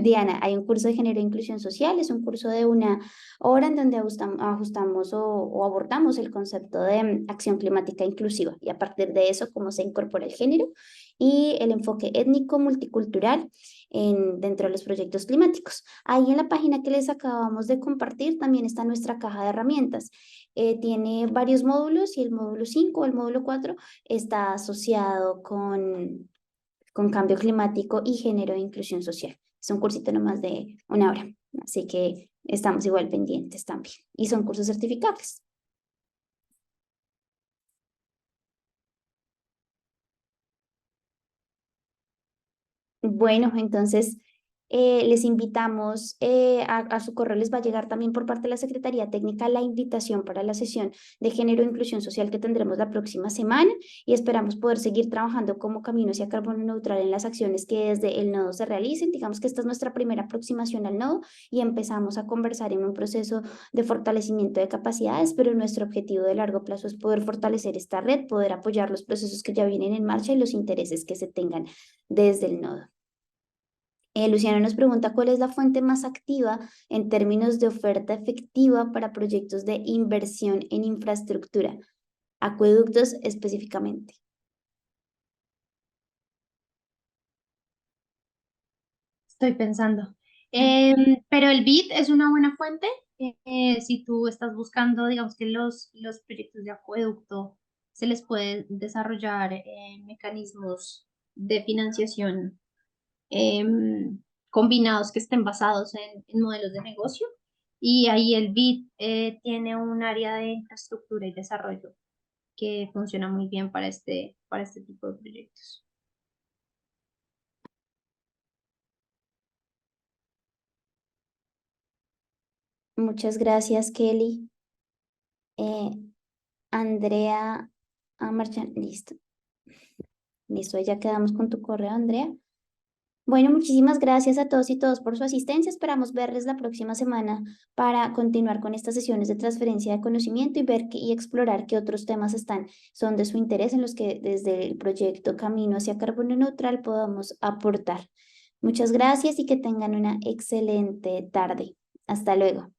Diana, hay un curso de género e inclusión social, es un curso de 1 hora en donde ajustamos o abordamos el concepto de acción climática inclusiva y a partir de eso, cómo se incorpora el género y el enfoque étnico multicultural dentro de los proyectos climáticos. Ahí en la página que les acabamos de compartir también está nuestra caja de herramientas. Tiene varios módulos y el módulo 5 o el módulo 4 está asociado con cambio climático y género e inclusión social. Es un cursito nomás de 1 hora, así que estamos igual pendientes también. Y son cursos certificables. Bueno, entonces les invitamos a su correo, les va a llegar también por parte de la Secretaría Técnica la invitación para la sesión de género e inclusión social que tendremos la próxima semana y esperamos poder seguir trabajando como camino hacia carbono neutral en las acciones que desde el nodo se realicen. Digamos que esta es nuestra primera aproximación al nodo y empezamos a conversar en un proceso de fortalecimiento de capacidades, pero nuestro objetivo de largo plazo es poder fortalecer esta red, poder apoyar los procesos que ya vienen en marcha y los intereses que se tengan desde el nodo. Luciano nos pregunta cuál es la fuente más activa en términos de oferta efectiva para proyectos de inversión en infraestructura, acueductos específicamente. Estoy pensando. Pero el BID es una buena fuente. Si tú estás buscando, digamos que los proyectos de acueducto se les puede desarrollar mecanismos de financiación combinados que estén basados en modelos de negocio. Y ahí el BID tiene un área de infraestructura y desarrollo que funciona muy bien para este tipo de proyectos. Muchas gracias, Kelly. Eh, Andrea Amarchan, listo. Listo, ya quedamos con tu correo, Andrea. Bueno, muchísimas gracias a todos y todas por su asistencia. Esperamos verles la próxima semana para continuar con estas sesiones de transferencia de conocimiento y ver y explorar qué otros temas son de su interés en los que desde el proyecto Camino hacia Carbono Neutral podamos aportar. Muchas gracias y que tengan una excelente tarde. Hasta luego.